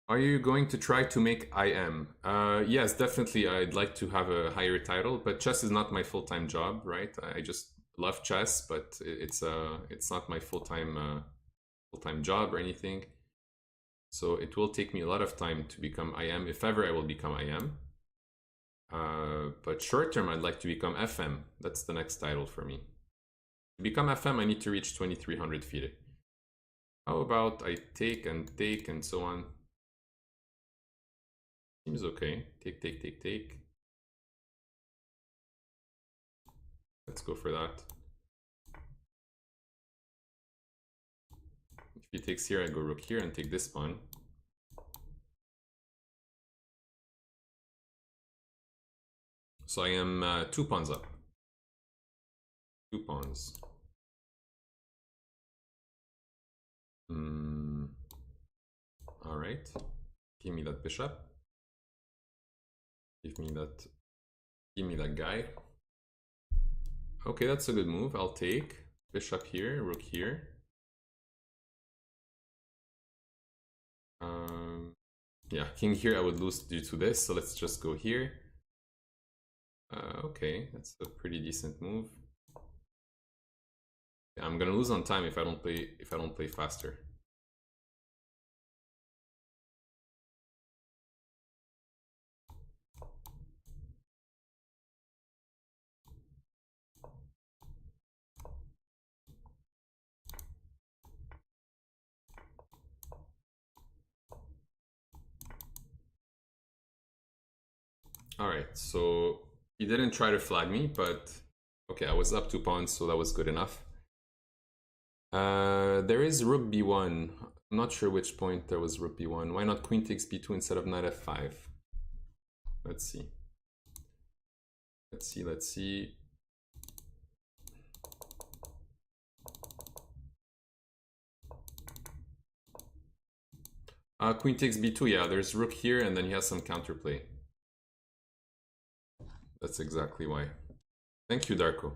Are you going to try to make IM? Yes, definitely. I'd like to have a higher title, but chess is not my full-time job, right? I just love chess, but it's not my full-time job or anything. So it will take me a lot of time to become IM, if ever I will become IM. But short term, I'd like to become FM. That's the next title for me. To become FM, I need to reach 2300 FIDE. How about I take and so on? Seems okay. Take, take, take, take. Let's go for that. If he takes here, I go rook here and take this pawn. So I am 2 pawns up. 2 pawns. All right. Give me that bishop. Give me that guy. Okay, that's a good move. I'll take bishop here, rook here. Yeah, king here I would lose due to this, so let's just go here. Okay, that's a pretty decent move. Yeah, I'm gonna lose on time if I don't play faster. All right, so he didn't try to flag me, but okay, I was up 2 pawns, so that was good enough. There is rook b1. I'm not sure which point there was rook b1. Why not queen takes b2 instead of knight f5? Let's see. Let's see. Queen takes b2, yeah, there's rook here, and then he has some counterplay. That's exactly why. Thank you, Darko.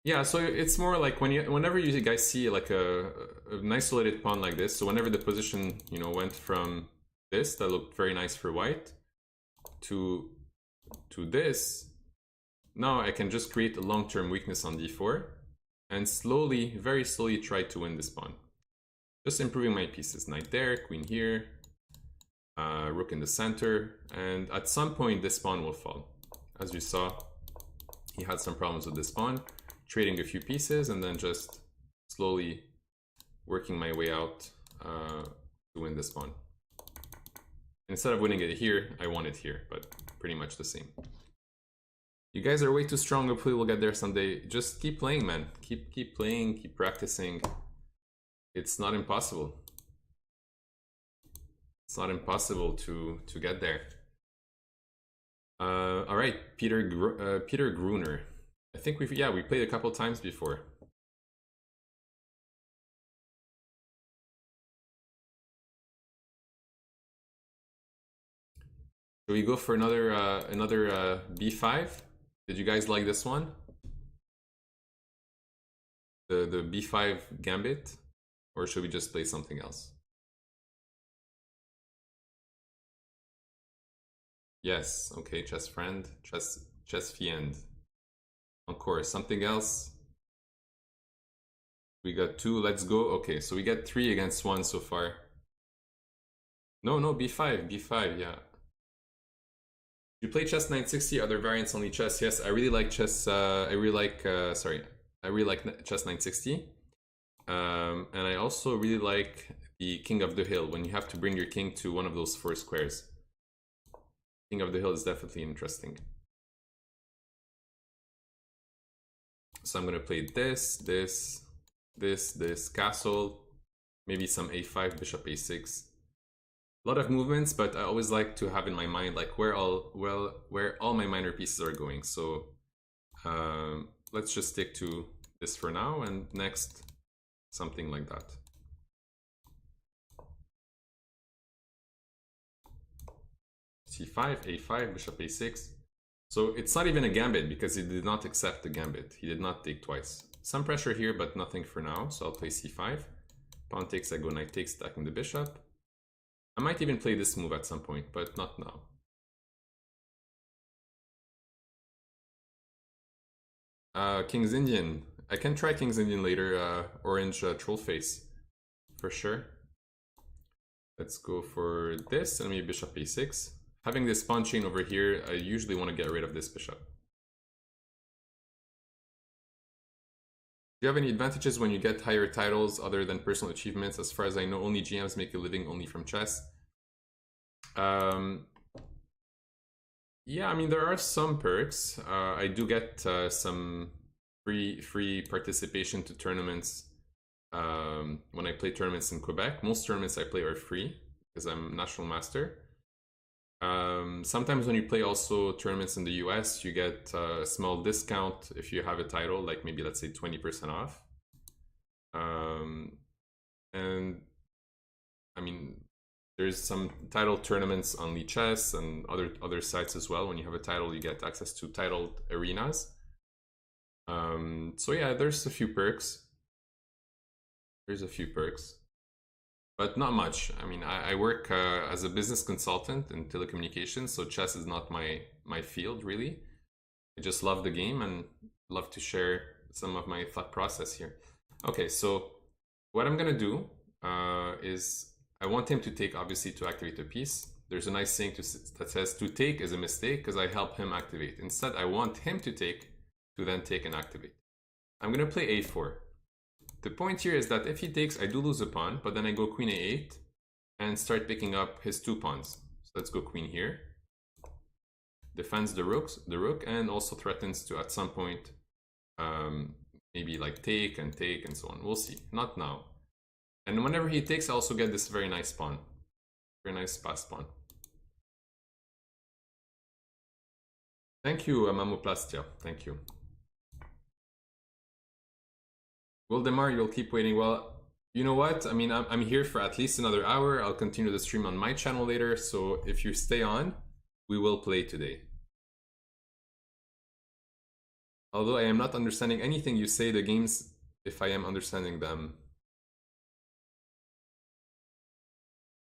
Yeah, so it's more like whenever you guys see like an isolated pawn like this, so whenever the position, went from this, that looked very nice for white, to this, now I can just create a long-term weakness on d4, and slowly, very slowly try to win this pawn. Just improving my pieces. Knight there, queen here, rook in the center, and at some point this pawn will fall. As you saw, he had some problems with this pawn, trading a few pieces and then just slowly working my way out to win this pawn. Instead of winning it here, I won it here, but pretty much the same. You guys are way too strong. Hopefully we'll get there someday. Just keep playing, man. Keep playing, keep practicing. It's not impossible. It's not impossible to get there. All right, Peter Gruner. I think we played a couple times before. Should we go for another b5? Did you guys like this one? The b5 gambit, or should we just play something else? Yes, okay, chess friend, chess fiend. Of course, something else. We got 2, let's go. Okay, so we get 3 against 1 so far. No, b5, yeah. You play chess 960, other variants on Lichess. Yes, I really like chess, I really like chess 960. And I also really like the King of the Hill, when you have to bring your king to one of those 4 squares. King of the Hill is definitely interesting. So I'm gonna play this castle, maybe some a5, bishop a6. A lot of movements, but I always like to have in my mind like where all my minor pieces are going. So let's just stick to this for now, and next something like that. c5, a5, bishop a6. So it's not even a gambit because he did not accept the gambit. He did not take twice. Some pressure here, but nothing for now. So I'll play c5. Pawn takes, I go knight takes, attacking the bishop. I might even play this move at some point, but not now. King's Indian. I can try King's Indian later. Orange troll face, for sure. Let's go for this, and maybe bishop a6. Having this pawn chain over here, I usually want to get rid of this bishop. Do you have any advantages when you get higher titles other than personal achievements? As far as I know, only GMs make a living only from chess. Yeah, I mean, there are some perks. I do get some free participation to tournaments when I play tournaments in Quebec. Most tournaments I play are free because I'm national master. Sometimes when you play also tournaments in the US, you get a small discount if you have a title, like maybe let's say 20% off. And I mean, there's some title tournaments on Lichess and other sites as well. When you have a title, you get access to titled arenas. So yeah, there's a few perks. But not much. I mean, I work as a business consultant in telecommunications, so chess is not my field, really. I just love the game and love to share some of my thought process here. Okay, so what I'm gonna do is I want him to take, obviously, to activate a piece. There's a nice saying that says to take is a mistake because I help him activate. Instead, I want him to then take and activate. I'm gonna play a4. The point here is that if he takes, I do lose a pawn, but then I go queen a8 and start picking up his 2 pawns. So let's go queen here. Defends the rook, and also threatens to at some point maybe like take and so on. We'll see. Not now. And whenever he takes, I also get this very nice pawn. Very nice pass pawn. Thank you, Mamoplastia. Thank you. Wildemar, you'll keep waiting. Well, you know what? I mean, I'm here for at least another hour. I'll continue the stream on my channel later. So if you stay on, we will play today. Although I am not understanding anything you say, the games, if I am understanding them.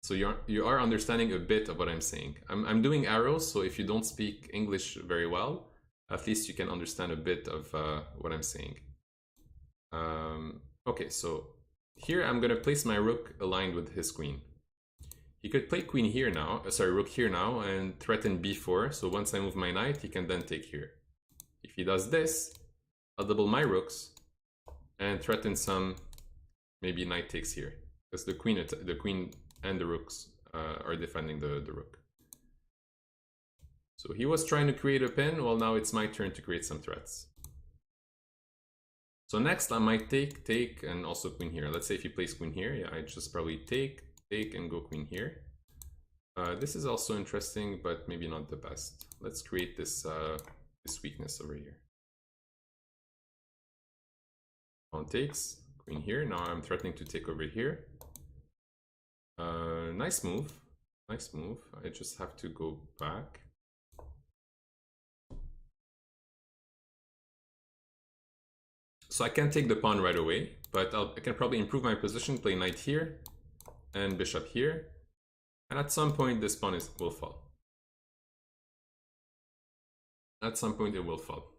So you are understanding a bit of what I'm saying. I'm doing arrows, so if you don't speak English very well, at least you can understand a bit of what I'm saying. Okay, so here I'm gonna place my rook aligned with his queen. He could play queen here now, rook here now, and threaten b4. So once I move my knight, he can then take here. If he does this, I'll double my rooks and threaten some maybe knight takes here, because the queen and the rooks are defending the rook. So he was trying to create a pin. Well, now it's my turn to create some threats. So next I might take, and also queen here. Let's say if he plays queen here, yeah, I just probably take, and go queen here. This is also interesting, but maybe not the best. Let's create this this weakness over here. Pawn takes, queen here. Now I'm threatening to take over here. Nice move. Nice move. I just have to go back. So I can't take the pawn right away, but I can probably improve my position, play knight here, and bishop here. And at some point, this pawn will fall. At some point, it will fall.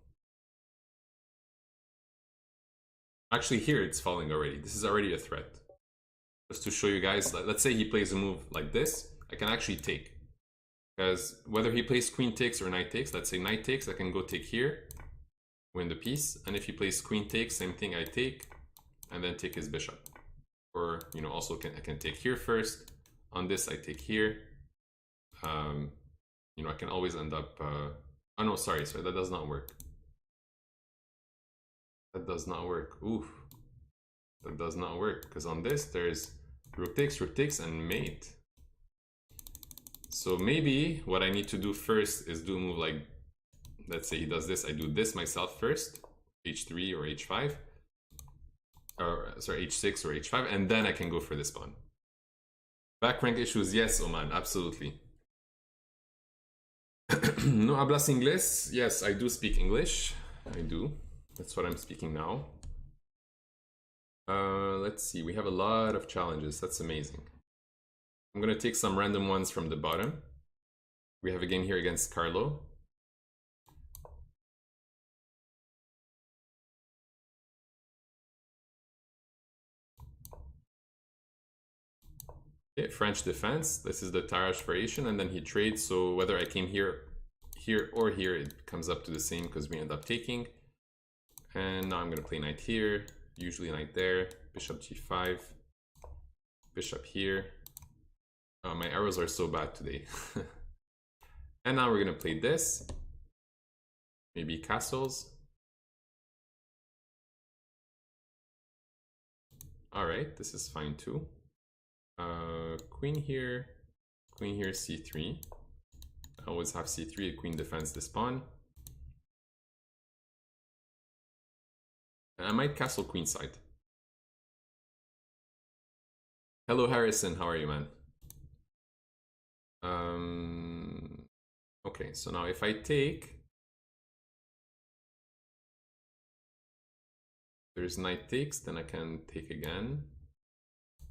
Actually, here it's falling already. This is already a threat. Just to show you guys, let's say he plays a move like this, I can actually take. Because whether he plays queen takes or knight takes, let's say knight takes, I can go take here, win the piece. And if he plays queen takes, same thing, I take, and then take his bishop. Or, you know, also I can take here first. On this, I take here. You know, I can always end up... oh no, sorry, that does not work. That does not work. Oof. That does not work, because on this, there's rook takes, and mate. So maybe what I need to do first is do a move like, let's say he does this, I do this myself first, h3 or h5, or sorry, h6 or h5, and then I can go for this pawn. Back rank issues, yes, Oman, absolutely. No hablas inglés? Yes, I do speak English. I do. That's what I'm speaking now. Let's see, we have a lot of challenges. That's amazing. I'm gonna take some random ones from the bottom. We have a game here against Carlo. Okay, French defense. This is the Tarrasch variation, and then he trades. So whether I came here, or here, it comes up to the same because we end up taking. And now I'm gonna play knight here, usually knight there, bishop g5, bishop here. Oh, my arrows are so bad today. And now we're gonna play this. Maybe castles. All right, this is fine too. Queen here, c3. I always have c3, queen defends this pawn. And I might castle queenside. Hello Harrison, how are you, man? Okay, so now if I take, there's knight takes, then I can take again,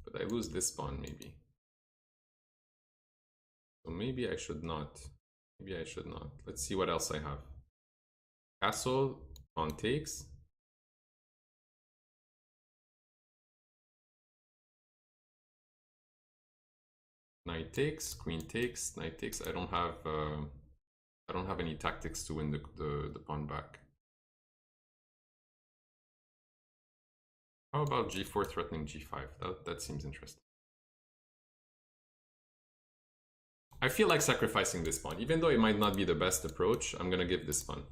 but I lose this pawn maybe. So maybe I should not. Maybe I should not. Let's see what else I have. Castle, pawn takes. Knight takes, queen takes, knight takes. I don't have any tactics to win the pawn back. How about g4 threatening g5? That seems interesting. I feel like sacrificing this pawn. Even though it might not be the best approach, I'm gonna give this pawn.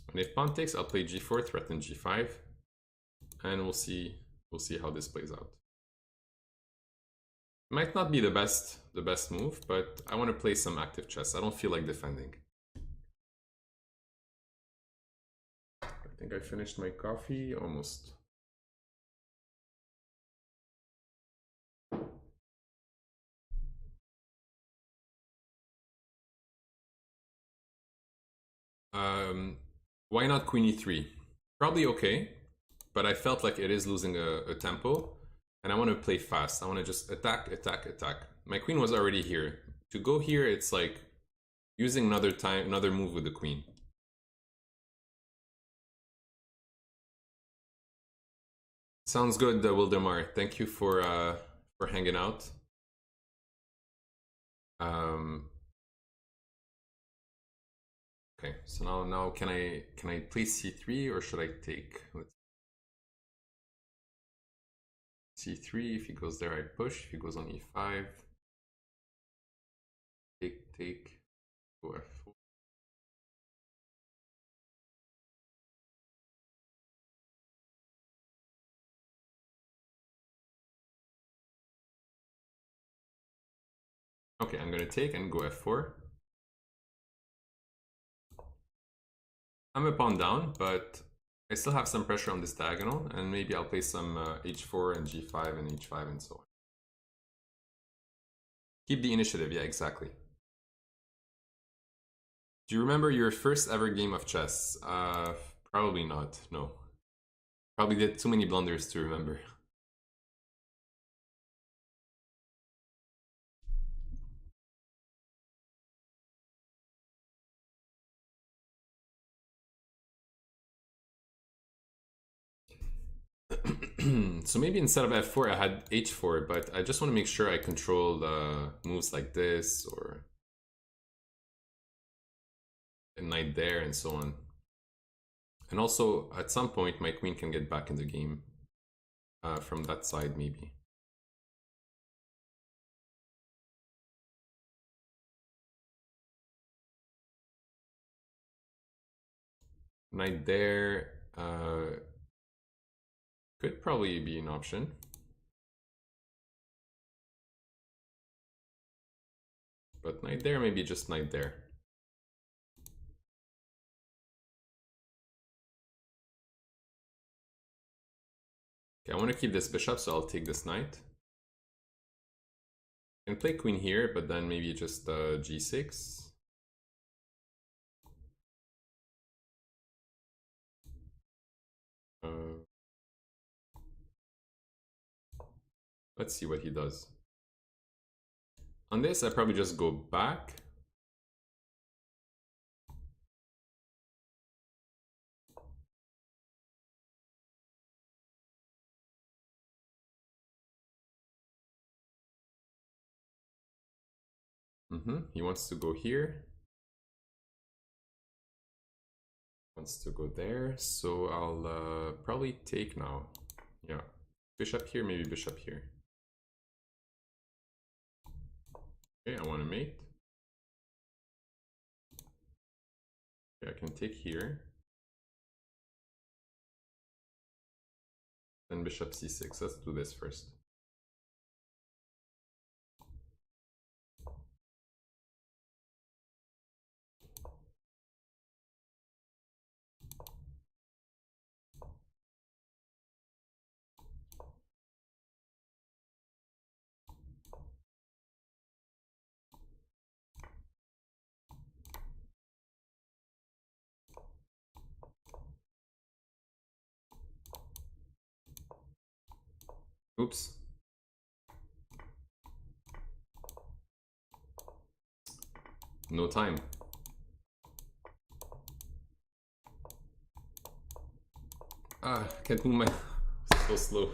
And if pawn takes, I'll play g4, threaten g5, and we'll see how this plays out. Might not be the best move, but I want to play some active chess. I don't feel like defending. I think I finished my coffee almost. Why not queen e3? Probably okay, but I felt like it is losing a tempo, and I want to play fast. I want to just attack. My queen was already here. To go here, it's like using another move with the queen. Sounds good, Wildemar. Thank you for hanging out. Okay, so now can I play c3 or should I take? C3, if he goes there I push, if he goes on e5, Okay, I'm gonna take and go f4. I'm a pawn down, but I still have some pressure on this diagonal, and maybe I'll play some h4 and g5 and h5 and so on. Keep the initiative, yeah, exactly. Do you remember your first ever game of chess? Probably not, no. Probably did too many blunders to remember. So maybe instead of f4 I had h4, but I just want to make sure I control moves like this or a knight there and so on. And also at some point my queen can get back in the game from that side maybe. Knight there could probably be an option. But knight there, maybe just knight there. Okay, I want to keep this bishop, so I'll take this knight. I can play queen here, but then maybe just g6. Let's see what he does. On this, I probably just go back. He wants to go here. Wants to go there, so I'll probably take now. Yeah, bishop here, maybe bishop here. Okay, I want to mate. Okay, I can take here. Then bishop c6. Let's do this first. Oops. No time. Can't move my... so slow.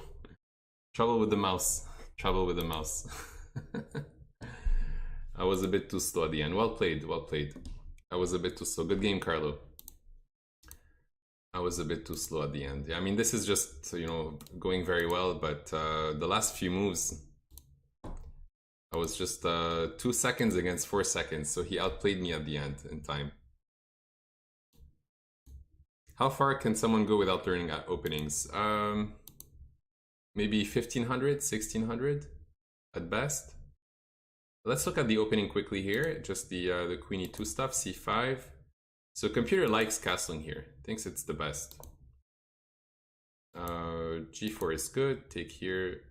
Trouble with the mouse. Trouble with the mouse. I was a bit too slow at the end. Well played, well played. I was a bit too slow. Good game, Carlo. I was a bit too slow at the end. Yeah, I mean, this is just, you know, going very well, but the last few moves, I was just 2 seconds against 4 seconds, so he outplayed me at the end in time. How far can someone go without learning at openings? Maybe 1500, 1600 at best. Let's look at the opening quickly here. Just the queen e2 stuff, c5. So computer likes castling here, thinks it's the best. G4 is good, take here,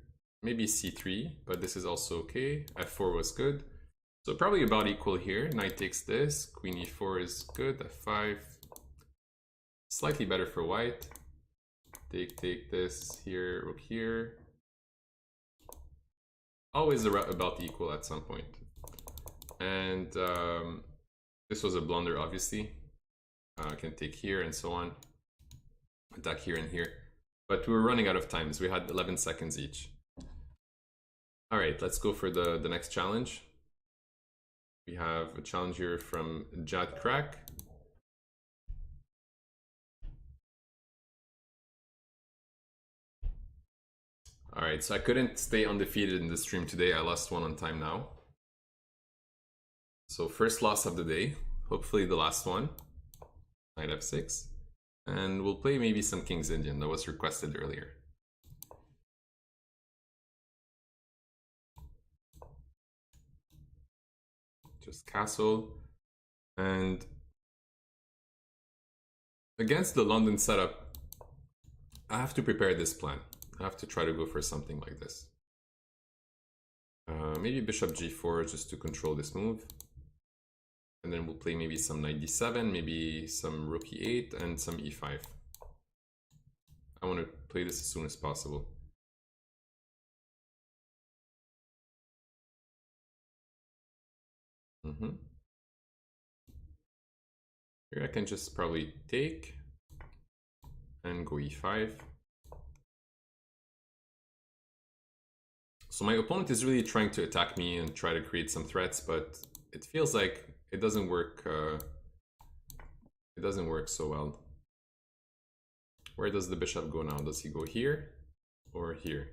maybe c3, but this is also okay. f4 was good. So probably about equal here. Knight takes this, queen e4 is good, f5. Slightly better for white. Take this here, rook here. Always about equal at some point. And this was a blunder, obviously. I can take here and so on. Attack here and here. But we were running out of time, so we had 11 seconds each. All right, let's go for the next challenge. We have a challenge here from Jad Crack. All right, so I couldn't stay undefeated in the stream today. I lost one on time now. So first loss of the day, hopefully the last one. Knight f6. And we'll play maybe some King's Indian that was requested earlier. just castle. And against the London setup, I have to prepare this plan. I have to try to go for something like this. Maybe bishop g4 just to control this move. And then we'll play maybe some knight d7, maybe some rook e8, and some e5. I want to play this as soon as possible. Here I can just probably take and go e5. So my opponent is really trying to attack me and try to create some threats, but it feels like it doesn't work. It doesn't work so well. Where does the bishop go now? Does he go here or here?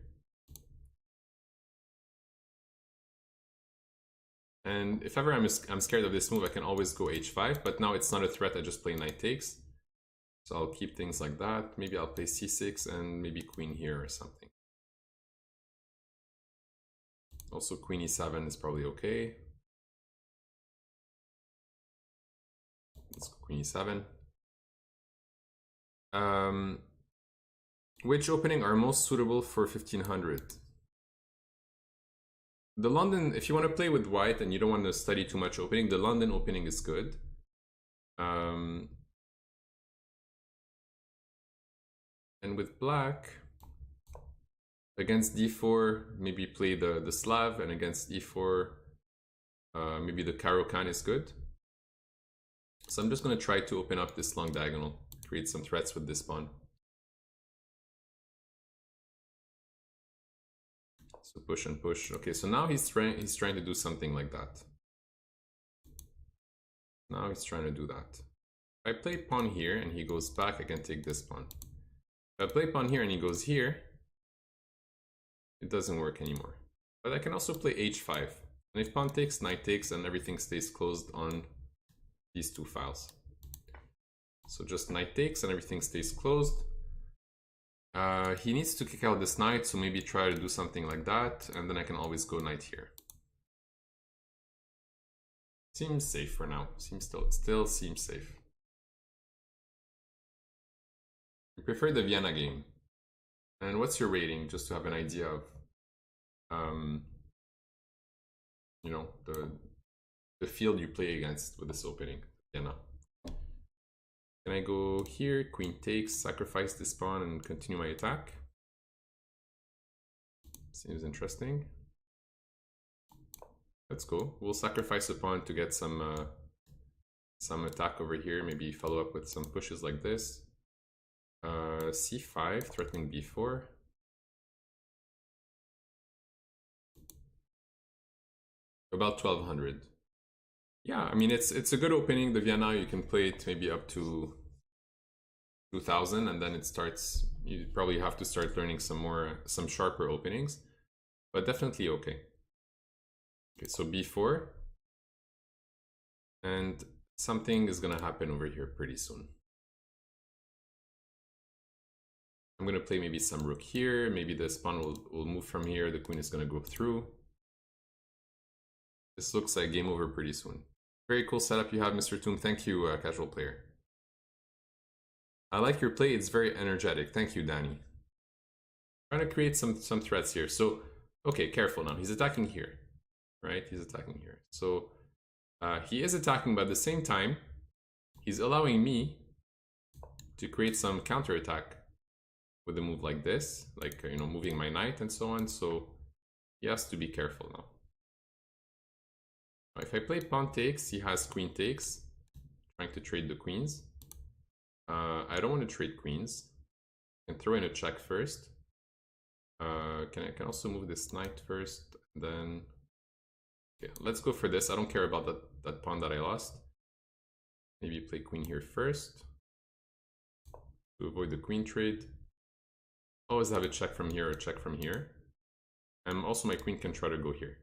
And if ever I'm scared of this move, I can always go h5, but now it's not a threat, I just play knight takes. So I'll keep things like that. Maybe I'll play c6 and maybe queen here or something. Also queen e7 is probably okay. Let's go queen e7. Which opening are most suitable for 1500? The London, if you want to play with white and you don't want to study too much opening, the London opening is good. And with black, against d4, maybe play the Slav, and against e4, maybe the Caro-Kann is good. So I'm just going to try to open up this long diagonal, create some threats with this pawn. So push and push. Okay, so now he's trying to do something like that. Now he's trying to do that. If I play pawn here and he goes back, I can take this pawn. If I play pawn here and he goes here, it doesn't work anymore. But I can also play h5. And if pawn takes, knight takes, and everything stays closed on these two files. So just knight takes and everything stays closed. He needs to kick out this knight, so maybe try to do something like that, and then I can always go knight here. Seems safe for now. Still seems safe. You prefer the Vienna game. And what's your rating, just to have an idea of, you know, the field you play against with this opening, Vienna. Can I go here, queen takes, sacrifice this pawn and continue my attack? Seems interesting. Let's go. We'll sacrifice a pawn to get some attack over here, maybe follow up with some pushes like this. c5, threatening b4. About 1200. Yeah, I mean, it's a good opening. The Vienna, you can play it maybe up to 2000, and then it starts, you probably have to start learning some sharper openings, but definitely okay. Okay, so b4, and something is gonna happen over here pretty soon. I'm gonna play maybe some rook here, maybe this pawn will move from here, the queen is gonna go through. This looks like game over pretty soon. Very cool setup you have, Mr. Toom. Thank you, casual player. I like your play, it's very energetic. Thank you, Danny. Trying to create some threats here. So, okay, careful now. He's attacking here, right? He's attacking here. So, he is attacking, but at the same time, he's allowing me to create some counterattack with a move like this, like, you know, moving my knight and so on. So, he has to be careful now. If I play pawn takes, he has queen takes, trying to trade the queens. I don't want to trade queens. I can throw in a check first. I can also move this knight first, then okay, let's go for this. I don't care about that pawn that I lost. Maybe play queen here first to avoid the queen trade. Always have a check from here or a check from here. And also my queen can try to go here.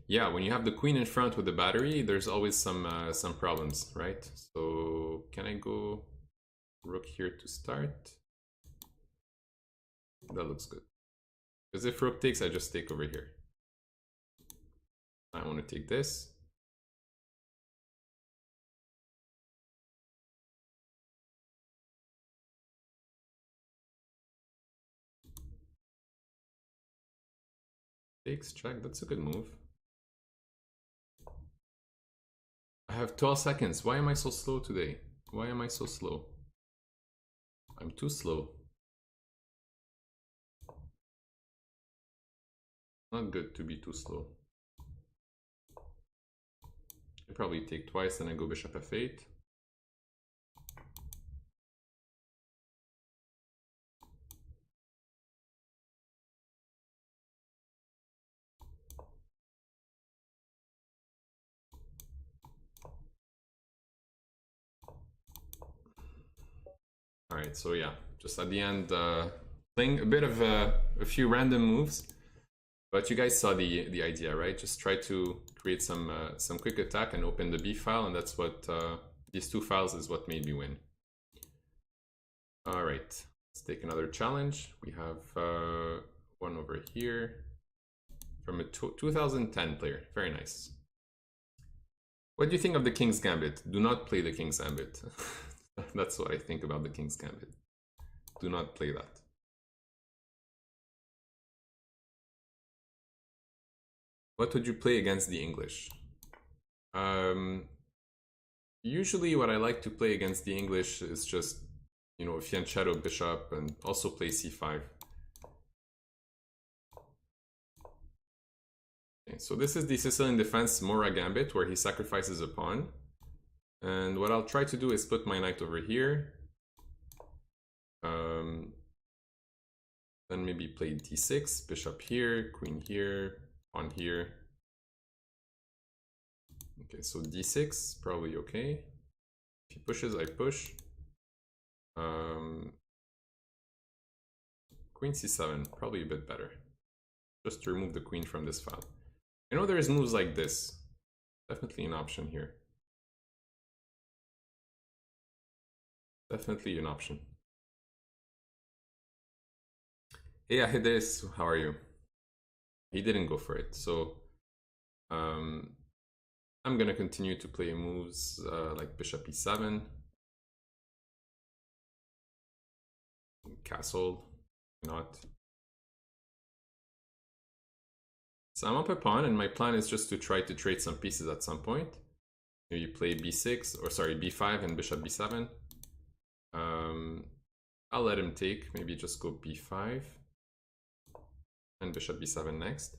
Yeah, when you have the queen in front with the battery, there's always some problems, right? So can I go rook here to start. That looks good. Because if rook takes, I just take over here. I want to take this. Takes, check, that's a good move. I have 12 seconds. Why am I so slow today? Why am I so slow? I'm too slow. Not good to be too slow. I probably take twice and I go bishop f8. Alright, so yeah, just at the end, playing a bit of a few random moves, but you guys saw the idea, right? Just try to create some quick attack and open the B file, and that's what these two files is what made me win. Alright, let's take another challenge. We have one over here from a 2010 player. Very nice. What do you think of the King's Gambit? Do not play the King's Gambit. That's what I think about the King's Gambit. Do not play that. What would you play against the English? Usually what I like to play against the English is just, you know, fianchetto bishop and also play c5. Okay, so this is the Sicilian defense Mora Gambit, where he sacrifices a pawn. And what I'll try to do is put my knight over here. Then maybe play d6, bishop here, queen here, pawn here. Okay, so d6, probably okay. If he pushes, I push. Queen c7, probably a bit better. Just to remove the queen from this file. I know there's moves like this. Definitely an option here. Definitely an option. Hey Ahides, how are you? He didn't go for it, so I'm gonna continue to play moves like bishop e7, castle, not. So I'm up a pawn, and my plan is just to try to trade some pieces at some point. Maybe play b6, or sorry, b5 and bishop b7. I'll let him take, maybe just go b5 and bishop b7 next.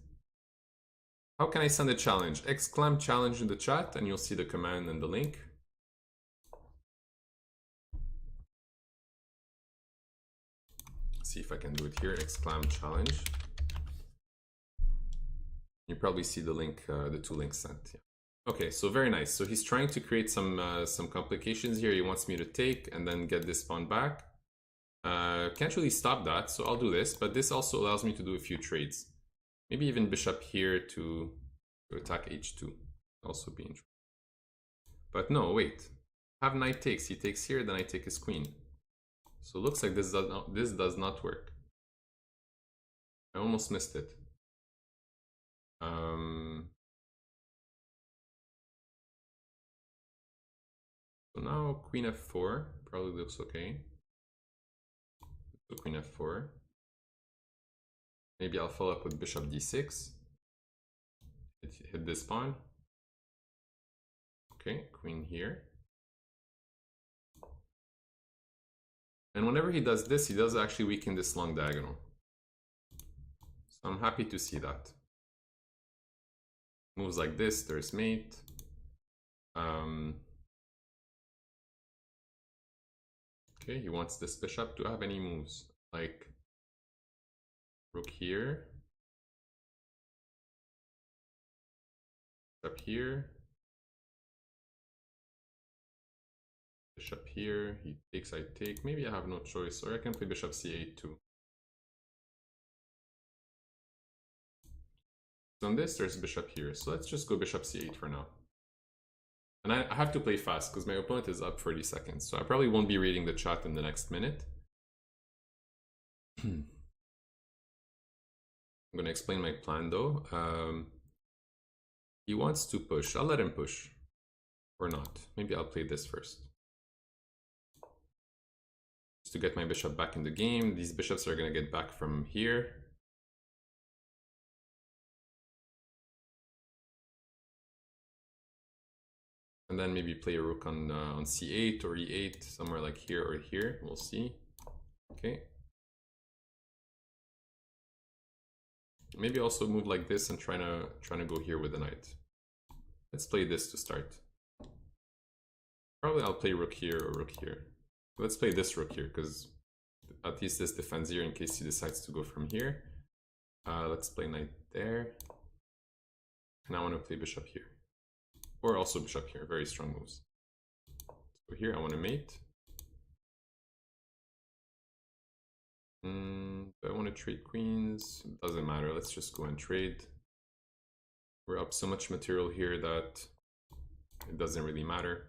How can I send a challenge? Exclaim challenge in the chat and you'll see the command and the link. See if I can do it here, exclaim challenge. You probably see the link, the two links sent. Yeah. Okay, so very nice. So he's trying to create some complications here. He wants me to take and then get this pawn back. Can't really stop that, so I'll do this, but this also allows me to do a few trades. Maybe even bishop here to attack h2. Also be interesting. But no, wait. Have knight takes. He takes here, then I take his queen. So it looks like this does not work. I almost missed it. So now queen f4 probably looks okay. So queen f4. Maybe I'll follow up with bishop d6. Hit this pawn. Okay, queen here. And whenever he does this, he does actually weaken this long diagonal. So I'm happy to see that. Moves like this, there's mate. Okay, he wants this bishop to have any moves, like rook here, bishop here, bishop here, he takes, I take. Maybe I have no choice, or I can play bishop c8 too. So on this, there's bishop here, so let's just go bishop c8 for now. And I have to play fast because my opponent is up 30 seconds, so I probably won't be reading the chat in the next minute. I'm gonna explain my plan though. He wants to push. I'll let him push. Or not. Maybe I'll play this first. Just to get my bishop back in the game. These bishops are gonna get back from here. And then maybe play a rook on c8 or e8, somewhere like here or here. We'll see. Okay. Maybe also move like this and trying to go here with the knight. Let's play this to start. Probably I'll play rook here or rook here. Let's play this rook here because at least this defends here in case he decides to go from here. Let's play knight there. And I want to play bishop here. Or also bishop here, very strong moves. So here I want to mate. Do I want to trade queens? It doesn't matter, let's just go and trade. We're up so much material here that it doesn't really matter.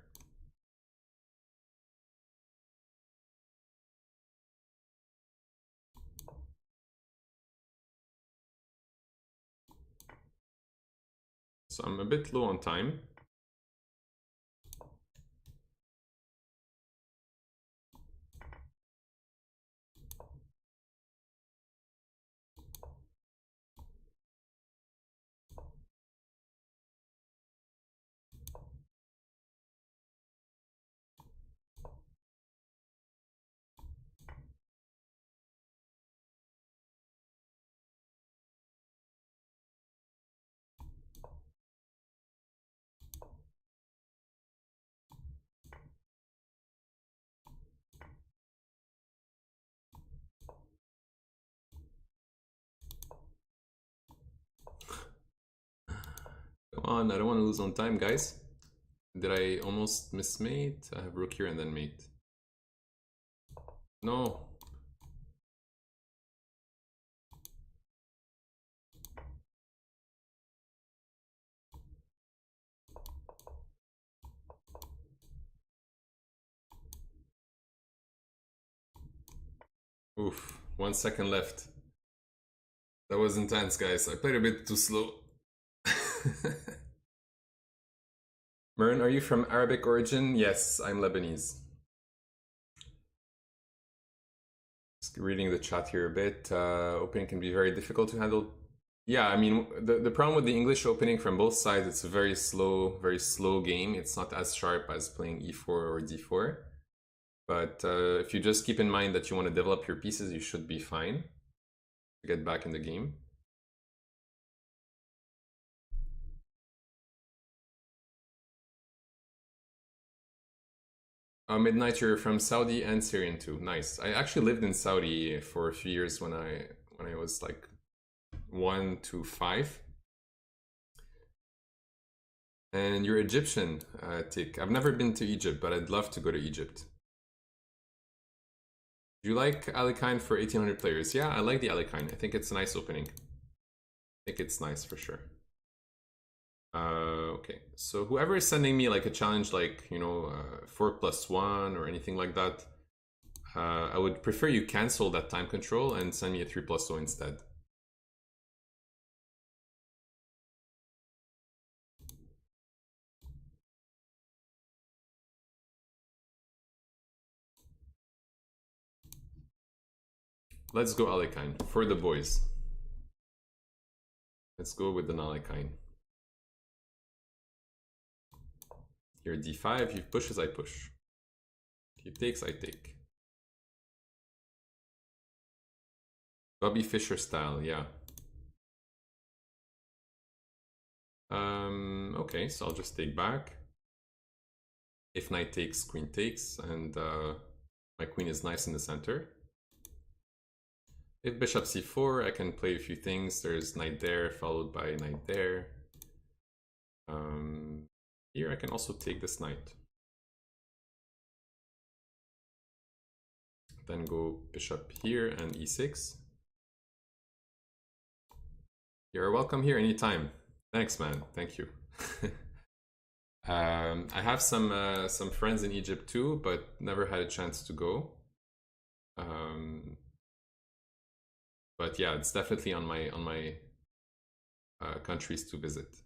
So I'm a bit low on time. Come on, I don't want to lose on time, guys. Did I almost miss mate? I have rook here and then mate. No. Oof, 1 second left. That was intense, guys. I played a bit too slow. Maroun, are you from Arabic origin? Yes, I'm Lebanese. Just reading the chat here a bit. Opening can be very difficult to handle. Yeah, I mean, the problem with the English opening from both sides, it's a very slow game. It's not as sharp as playing e4 or d4. But if you just keep in mind that you want to develop your pieces, you should be fine to get back in the game. Midnight, you're from Saudi and Syrian too. Nice. I actually lived in Saudi for a few years when I was like 1 to 5. And you're Egyptian, Tik. I've never been to Egypt, but I'd love to go to Egypt. Do you like Alikine for 1800 players? Yeah, I like the Alikine. I think it's a nice opening. I think it's nice for sure. Okay, so whoever is sending me like a challenge like, you know, 4+1 or anything like that, I would prefer you cancel that time control and send me a 3+0 instead. Let's go Alikine for the boys. Let's go with the Alikine. Here d5, he pushes, I push. He takes, I take. Bobby Fischer style, yeah. Okay, so I'll just take back. If knight takes, queen takes, and my queen is nice in the center. If bishop c4, I can play a few things. There's knight there, followed by knight there. Here I can also take this knight. Then go bishop here and e6. You're welcome here anytime. Thanks, man. Thank you. I have some friends in Egypt too, but never had a chance to go. But yeah, it's definitely on my countries to visit.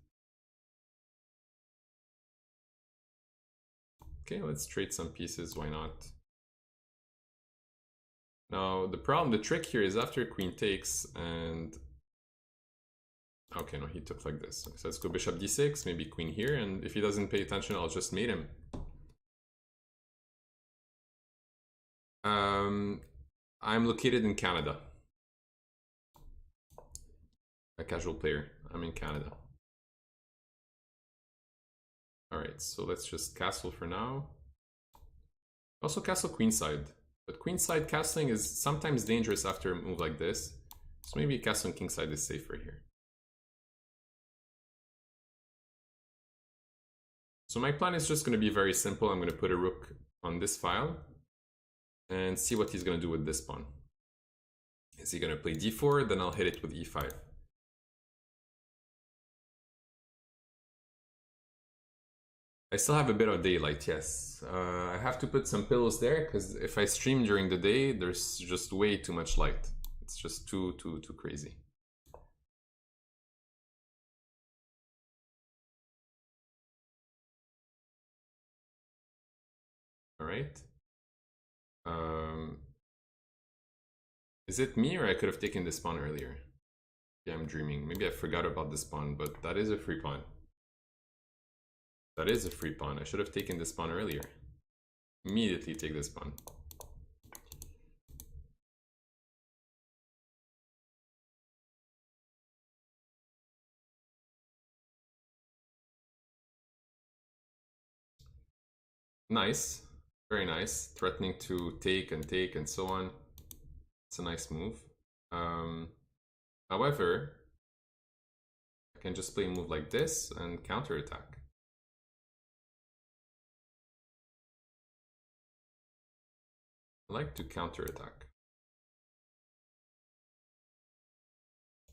Okay, let's trade some pieces. Why not? Now the trick here is after queen takes and okay, no, he took like this. Okay, so let's go bishop d6, maybe queen here, and if he doesn't pay attention, I'll just mate him. I'm located in Canada. A casual player. I'm in Canada. Alright, so let's just castle for now. Also castle queenside. But queenside castling is sometimes dangerous after a move like this. So maybe castling kingside is safer here. So my plan is just going to be very simple. I'm going to put a rook on this file and see what he's going to do with this pawn. Is he going to play d4? Then I'll hit it with e5. I still have a bit of daylight, yes. I have to put some pillows there because if I stream during the day, there's just way too much light. It's just too crazy. All right. Is it me or I could have taken this pawn earlier? Yeah, I'm dreaming. Maybe I forgot about this pawn, but that is a free pawn. That is a free pawn. I should have taken this pawn earlier. Immediately take this pawn. Nice. Very nice. Threatening to take and so on. It's a nice move. However, I can just play a move like this and counterattack. I like to counterattack.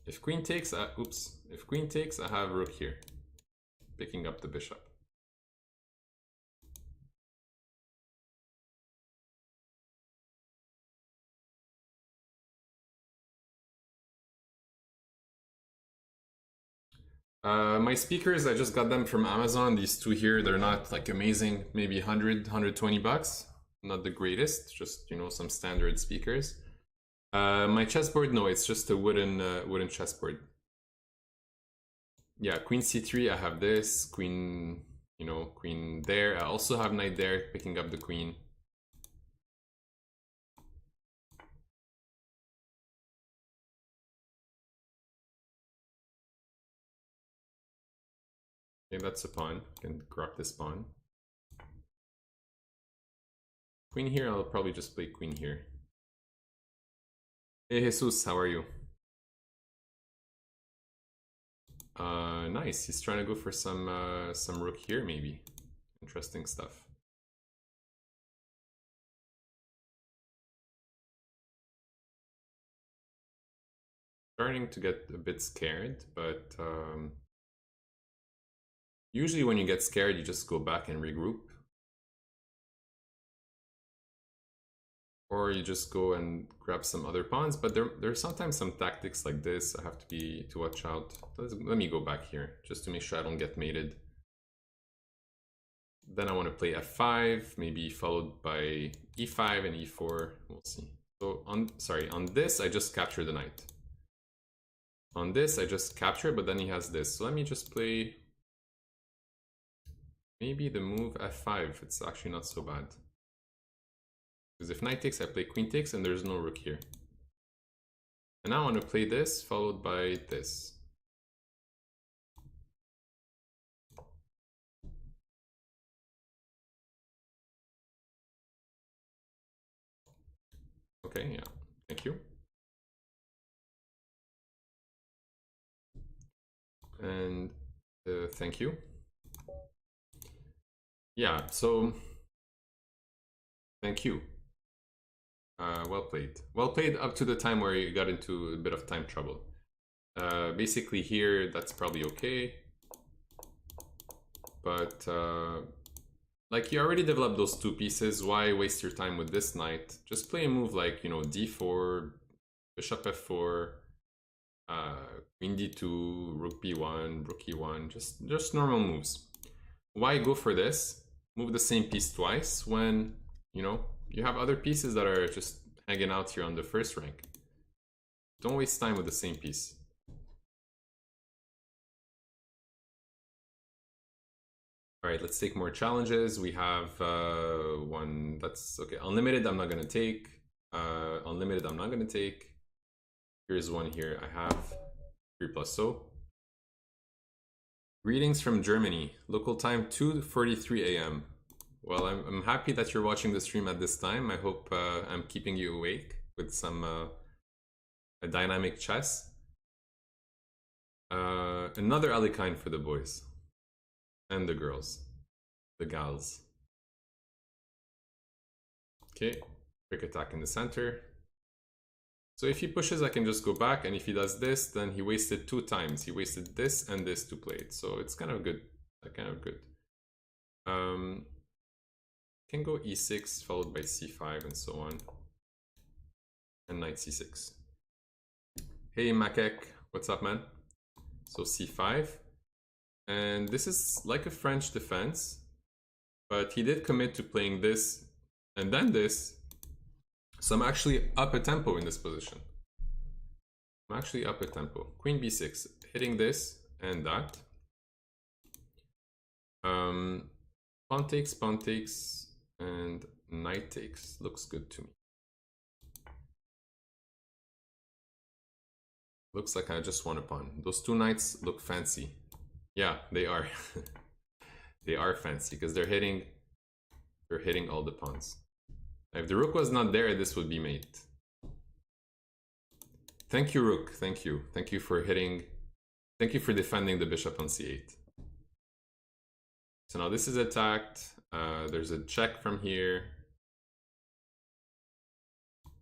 If queen takes, oops. If queen takes, I have rook here, picking up the bishop. My speakers, I just got them from Amazon. These two here, they're not like amazing, maybe 100, 120 bucks. Not the greatest, just, you know, some standard speakers. My chessboard, no, it's just a wooden chessboard. Yeah, queen c3, I have this, queen, you know, queen there. I also have knight there, picking up the queen. Okay, that's a pawn. I can grab this pawn. Queen here, I'll probably just play queen here. Hey Jesus, how are you? Nice. He's trying to go for some rook here, maybe. Interesting stuff. Starting to get a bit scared, but usually when you get scared, you just go back and regroup. Or you just go and grab some other pawns, but there are sometimes some tactics like this I have to watch out. Let me go back here, just to make sure I don't get mated. Then I want to play f5, maybe followed by e5 and e4, we'll see. So on this I just capture the knight. On this I just capture, but then he has this. So let me just play maybe the move f5, it's actually not so bad. Because if knight takes, I play queen takes, and there's no rook here. And now I want to play this, followed by this. Okay, yeah, thank you. And thank you. Yeah, so thank you. Well played. Well played up to the time where you got into a bit of time trouble. Basically here, that's probably okay. but like you already developed those two pieces. Why waste your time with this knight? Just play a move like, you know, d4, bishop f4, queen d2, rook b1, rook e1, just normal moves. Why go for this? Move the same piece twice when, you know, you have other pieces that are just hanging out here on the first rank. Don't waste time with the same piece. All right, let's take more challenges. We have one that's okay. Unlimited, I'm not gonna take. Unlimited, I'm not gonna take. Here's one here. I have 3+0. Greetings from Germany. Local time 2:43 a.m. Well, I'm happy that you're watching the stream at this time. I hope I'm keeping you awake with some a dynamic chess. Another Alikine for the boys. And the girls. The gals. Okay, quick attack in the center. So if he pushes, I can just go back, and if he does this, then he wasted 2 times. He wasted this and this to play it. So it's kind of good. Kind of good. Can go e6 followed by c5 and so on. And knight c6. Hey Makek, what's up, man? So c5. And this is like a French defense, but he did commit to playing this and then this. So I'm actually up a tempo in this position. I'm actually up a tempo. Queen b6, hitting this and that. Pawn takes, and knight takes. Looks good to me. Looks like I just won a pawn. Those 2 knights look fancy. Yeah, they are. They are fancy because they're hitting all the pawns. If the rook was not there, this would be mate. Thank you, rook. Thank you. Thank you for hitting. Thank you for defending the bishop on c8. So now this is attacked. There's a check from here.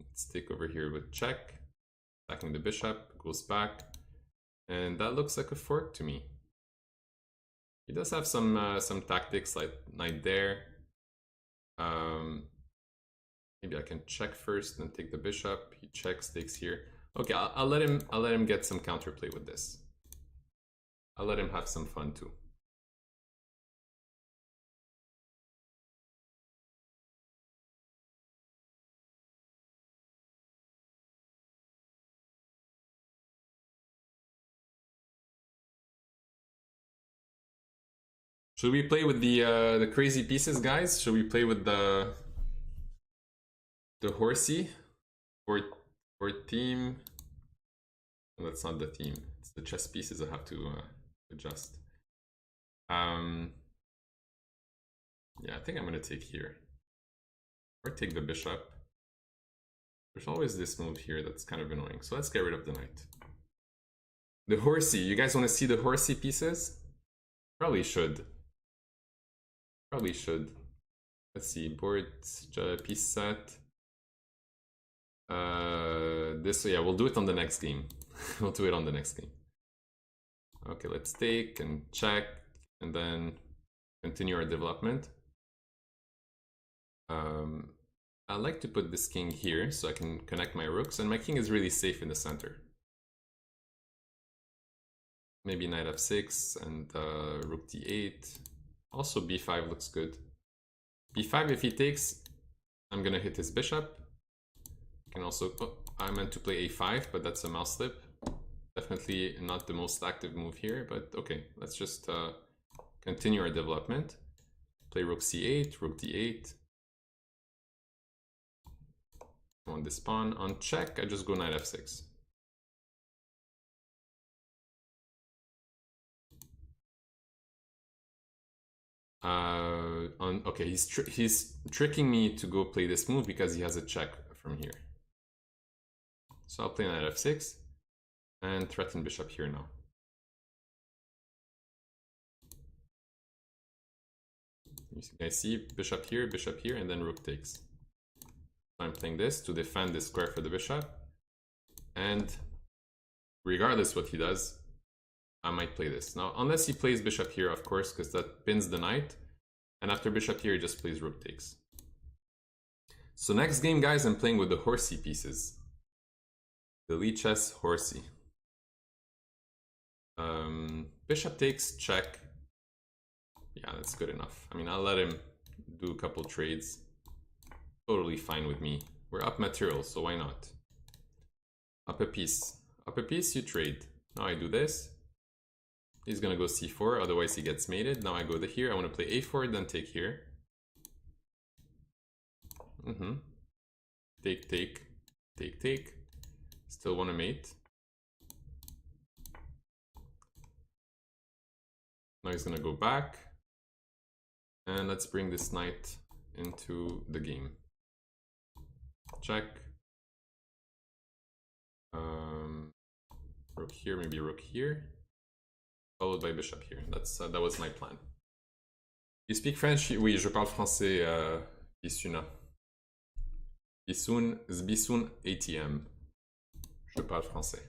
Let's take over here with check. Attacking the bishop, goes back. And that looks like a fork to me. He does have some tactics like knight there. Maybe I can check first, then take the bishop. He checks, takes here. Okay, I'll let him get some counterplay with this. I'll let him have some fun too. Should we play with the crazy pieces, guys? Should we play with the horsey or theme? No, that's not the theme. It's the chess pieces I have to adjust. Yeah, I think I'm gonna take here or take the bishop. There's always this move here that's kind of annoying. So let's get rid of the knight. The horsey. You guys want to see the horsey pieces? Probably should. Probably should. Let's see. Board piece set. This, yeah, we'll do it on the next game. We'll do it on the next game. Okay, let's take and check and then continue our development. I like to put this king here so I can connect my rooks, and my king is really safe in the center. Maybe knight f6 and rook d8. Also b5 looks good. b5, if he takes, I'm gonna hit his bishop. Can also, oh, I meant to play a5, but that's a mouse slip. Definitely not the most active move here, but okay, let's just continue our development. Play rook c8, rook d8. On this pawn, on check, I just go knight f6. Okay, he's tricking me to go play this move because he has a check from here. So I'll play knight f6 and threaten bishop here now. I see bishop here, and then rook takes. So I'm playing this to defend this square for the bishop, and regardless what he does, I might play this. Now, unless he plays bishop here, of course, because that pins the knight. And after bishop here, he just plays rook takes. So next game, guys, I'm playing with the horsey pieces. The Lichess horsey. Bishop takes, check. Yeah, that's good enough. I mean, I'll let him do a couple trades. Totally fine with me. We're up material, so why not? Up a piece. Up a piece, you trade. Now I do this. He's gonna go c4, otherwise he gets mated. Now I go to here, I wanna play a4, then take here. Take, take, take, take. Still wanna mate. Now he's gonna go back. And let's bring this knight into the game. Check. Rook here, maybe rook here. Followed by bishop here. That was my plan. You speak French? Oui, je parle français, Bisuna. Zbisun ATM. Je parle français.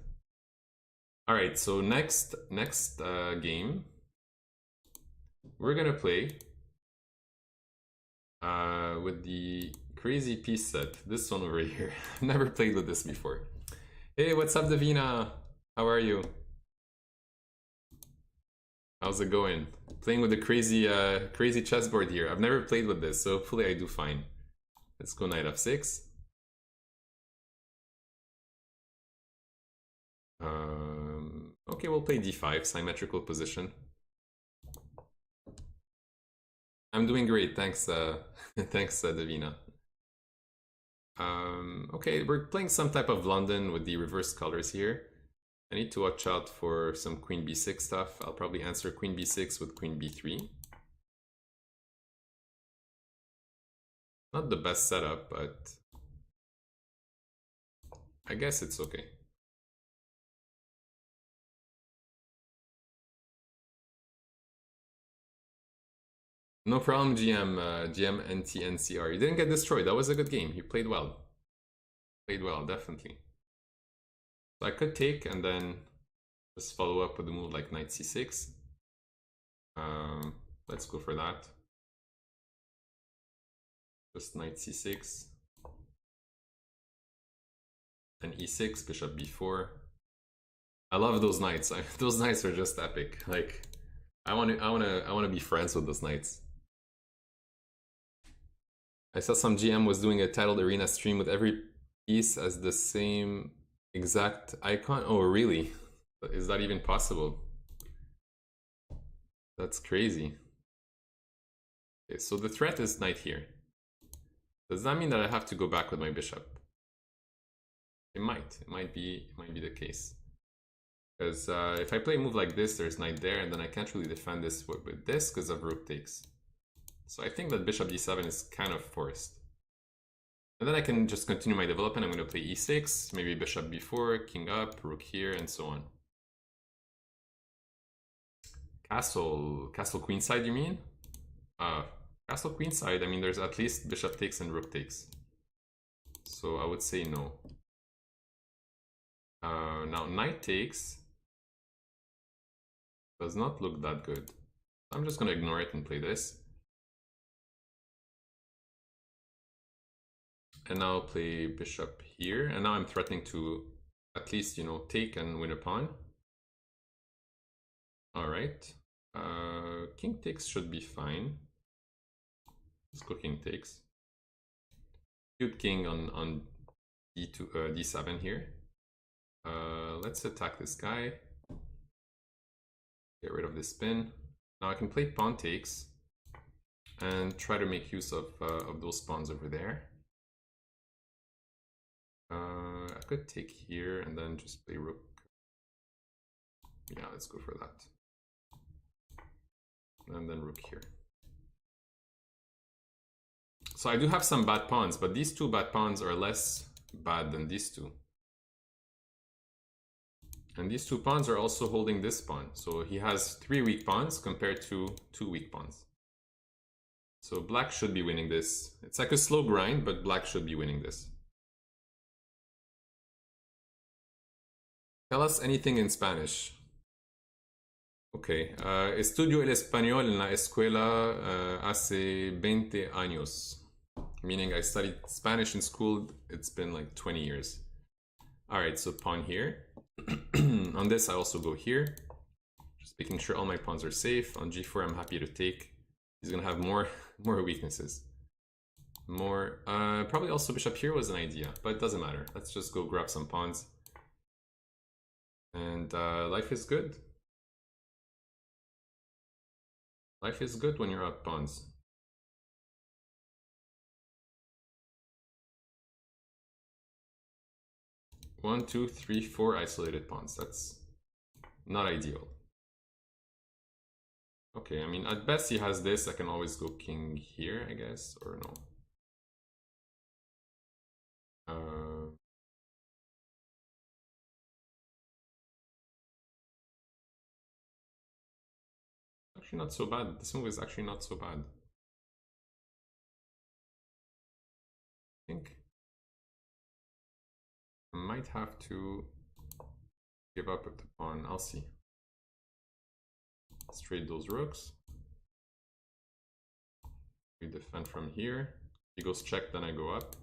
Alright, so next game, we're gonna play with the crazy piece set. This one over here. I've never played with this before. Hey, what's up, Davina? How are you? How's it going? Playing with the crazy chessboard here. I've never played with this, so hopefully I do fine. Let's go knight f6. Okay, we'll play d5, symmetrical position. I'm doing great, thanks, thanks, Davina. Okay, we're playing some type of London with the reverse colors here. I need to watch out for some queen b6 stuff. I'll probably answer queen b6 with queen b3. Not the best setup, but I guess it's okay. No problem, GM NTNCR. You didn't get destroyed. That was a good game. You played well. Played well, definitely. So I could take and then just follow up with a move like knight c6. Let's go for that. Just knight c6. Then e6, bishop b4. I love those knights. Those knights are just epic. Like, I wanna be friends with those knights. I saw some GM was doing a titled arena stream with every piece as the same exact icon. Oh, really? Is that even possible? That's crazy. Okay, so the threat is knight here. Does that mean that I have to go back with my bishop? It might be the case. Because if I play a move like this, there's knight there, and then I can't really defend this with this because of rook takes. So I think that bishop d7 is kind of forced. And then I can just continue my development. I'm going to play e6, maybe bishop b4, king up, rook here, and so on. Castle queenside, you mean? Castle queenside, I mean, there's at least bishop takes and rook takes. So I would say no. Now knight takes does not look that good. I'm just going to ignore it and play this. And now I'll play bishop here. And now I'm threatening to at least, you know, take and win a pawn. Alright. King takes should be fine. Let's go king takes. Cute king on d2, d7 here. Let's attack this guy. Get rid of this spin. Now I can play pawn takes and try to make use of those pawns over there. I could take here and then just play rook. Yeah, let's go for that. And then rook here. So I do have some bad pawns, but these two bad pawns are less bad than these two. And these two pawns are also holding this pawn. So he has 3 weak pawns compared to 2 weak pawns. So black should be winning this. It's like a slow grind, but black should be winning this. Tell us anything in Spanish. Okay. Estudio el español en la escuela hace 20 años. Meaning I studied Spanish in school. It's been like 20 years. All right, so pawn here. On this, I also go here. Just making sure all my pawns are safe. On g4, I'm happy to take. He's gonna have more weaknesses. More. Probably also bishop here was an idea, but it doesn't matter. Let's just go grab some pawns. And life is good. Life is good when you're up pawns. One, two, three, four isolated pawns. That's not ideal. Okay, I mean, at best he has this. I can always go king here, I guess, or no. Actually not so bad. This move is actually not so bad. I think I might have to give up at the pawn. I'll see. Let's trade those rooks. We defend from here. He goes check, then I go up.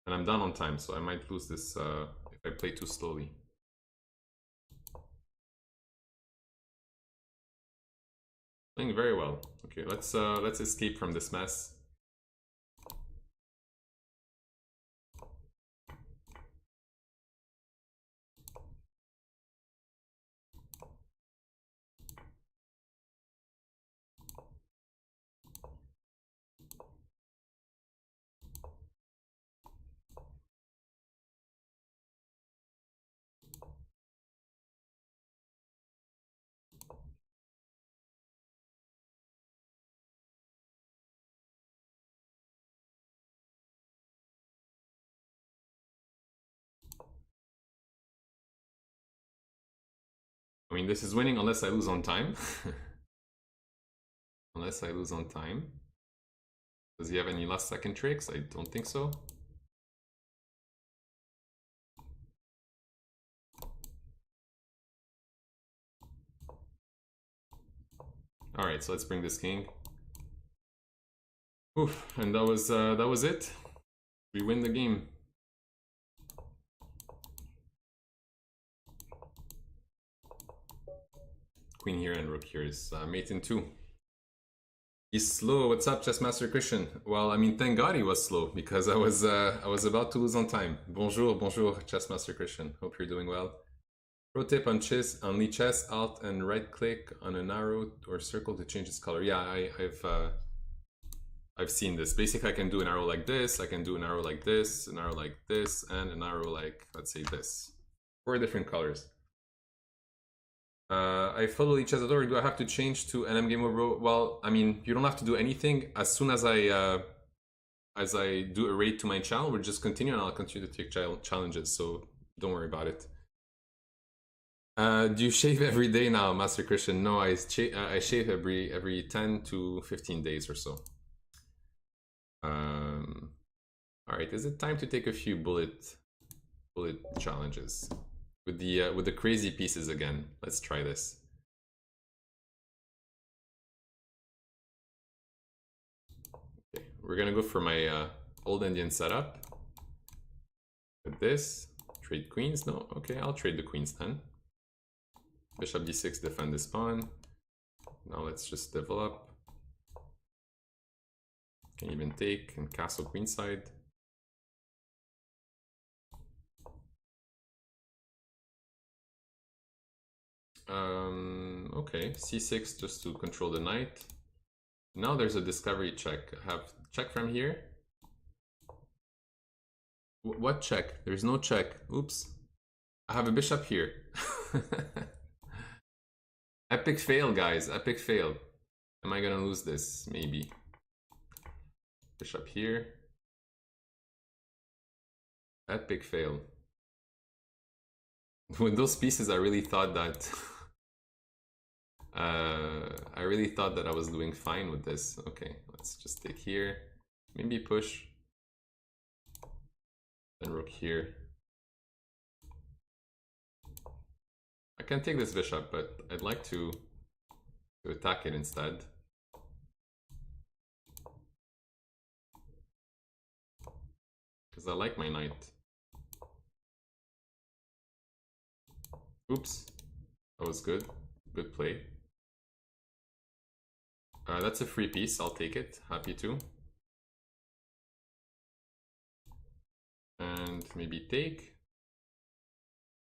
And I'm done on time, so I might lose this if I play too slowly. Playing very well. Okay, let's escape from this mess. I mean, this is winning unless I lose on time. Unless I lose on time. Does he have any last second tricks? I don't think so. Alright, so let's bring this king. Oof, and that was it. We win the game. Queen here and rook here is mate in 2. He's slow. What's up, Chessmaster Christian? Well, I mean, thank God he was slow because I was about to lose on time. Bonjour, bonjour, Chessmaster Christian. Hope you're doing well. Pro tip on Lichess, Alt and right click on an arrow or circle to change its color. Yeah, I've seen this. Basically, I can do an arrow like this. I can do an arrow like this, an arrow like this, and an arrow like, let's say, this. 4 different colors. I follow Lichess Adore. Do I have to change to NM Game Over? Well, I mean, you don't have to do anything. As soon as I do a raid to my channel, we'll just continue and I'll continue to take challenges. So don't worry about it. Do you shave every day now, Master Christian? No, I shave every 10 to 15 days or so. All right, is it time to take a few bullet challenges? With the crazy pieces again. Let's try this. Okay, we're gonna go for my old Indian setup. With this, trade queens. No, okay, I'll trade the queens then. Bishop d6, defend this pawn. Now let's just develop. Can even take and castle queenside. Okay, c6 just to control the knight. Now there's a discovery check. I have check from here. What check? There's no check. Oops. I have a bishop here. Epic fail, guys. Epic fail. Am I gonna lose this? Maybe. Bishop here. Epic fail. With those pieces, I really thought that I was doing fine with this. Okay, let's just take here. Maybe push. Then rook here. I can take this bishop, but I'd like to attack it instead. Because I like my knight. Oops. That was good. Good play. That's a free piece. I'll take it. Happy to. And maybe take.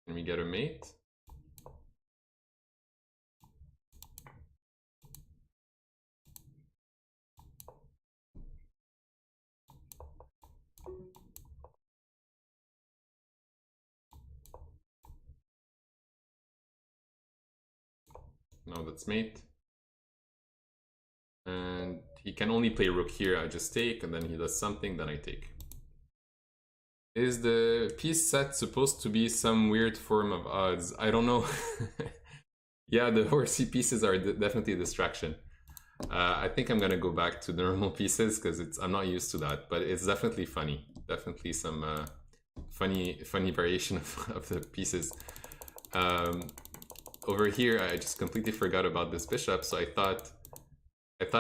And we get a mate. Now that's mate. And he can only play rook here. I just take, and then he does something, then I take. Is the piece set supposed to be some weird form of odds? I don't know. Yeah, the horsey pieces are definitely a distraction. I think I'm gonna go back to the normal pieces because I'm not used to that, but it's definitely funny. Definitely some funny variation of the pieces. Over here, I just completely forgot about this bishop, so I thought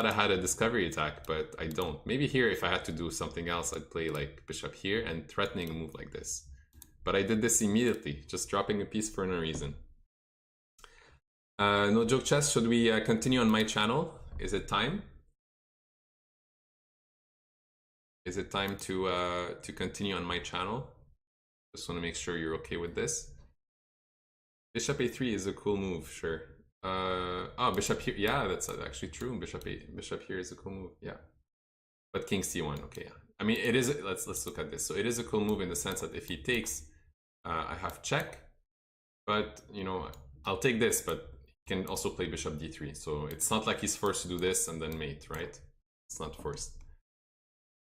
I had a discovery attack, but I don't. Maybe here, if I had to do something else, I'd play like bishop here and threatening a move like this. But I did this immediately, just dropping a piece for no reason. No joke chess, should we continue on my channel? Is it time? Is it time to continue on my channel? Just want to make sure you're okay with this. Bishop a3 is a cool move, sure. Oh, bishop here. Yeah, that's actually true. Bishop here is a cool move. Yeah, but king c1. Okay, yeah. I mean, it is. Let's look at this. So it is a cool move in the sense that if he takes, I have check. But you know, I'll take this. But he can also play bishop d3. So it's not like he's forced to do this and then mate, right? It's not forced.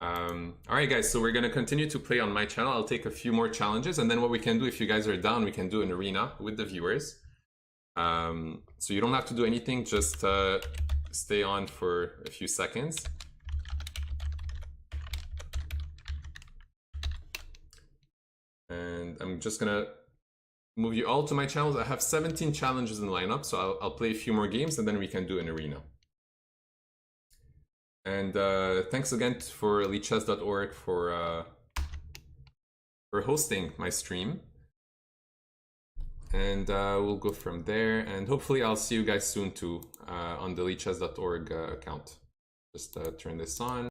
All right, guys. So we're gonna continue to play on my channel. I'll take a few more challenges, and then what we can do, if you guys are down, we can do an arena with the viewers. So you don't have to do anything, just stay on for a few seconds. And I'm just gonna move you all to my channels. I have 17 challenges in the lineup, so I'll play a few more games and then we can do an arena. And thanks again for lichess.org for hosting my stream. And we'll go from there, and hopefully I'll see you guys soon too on the lichess.org account. Just turn this on.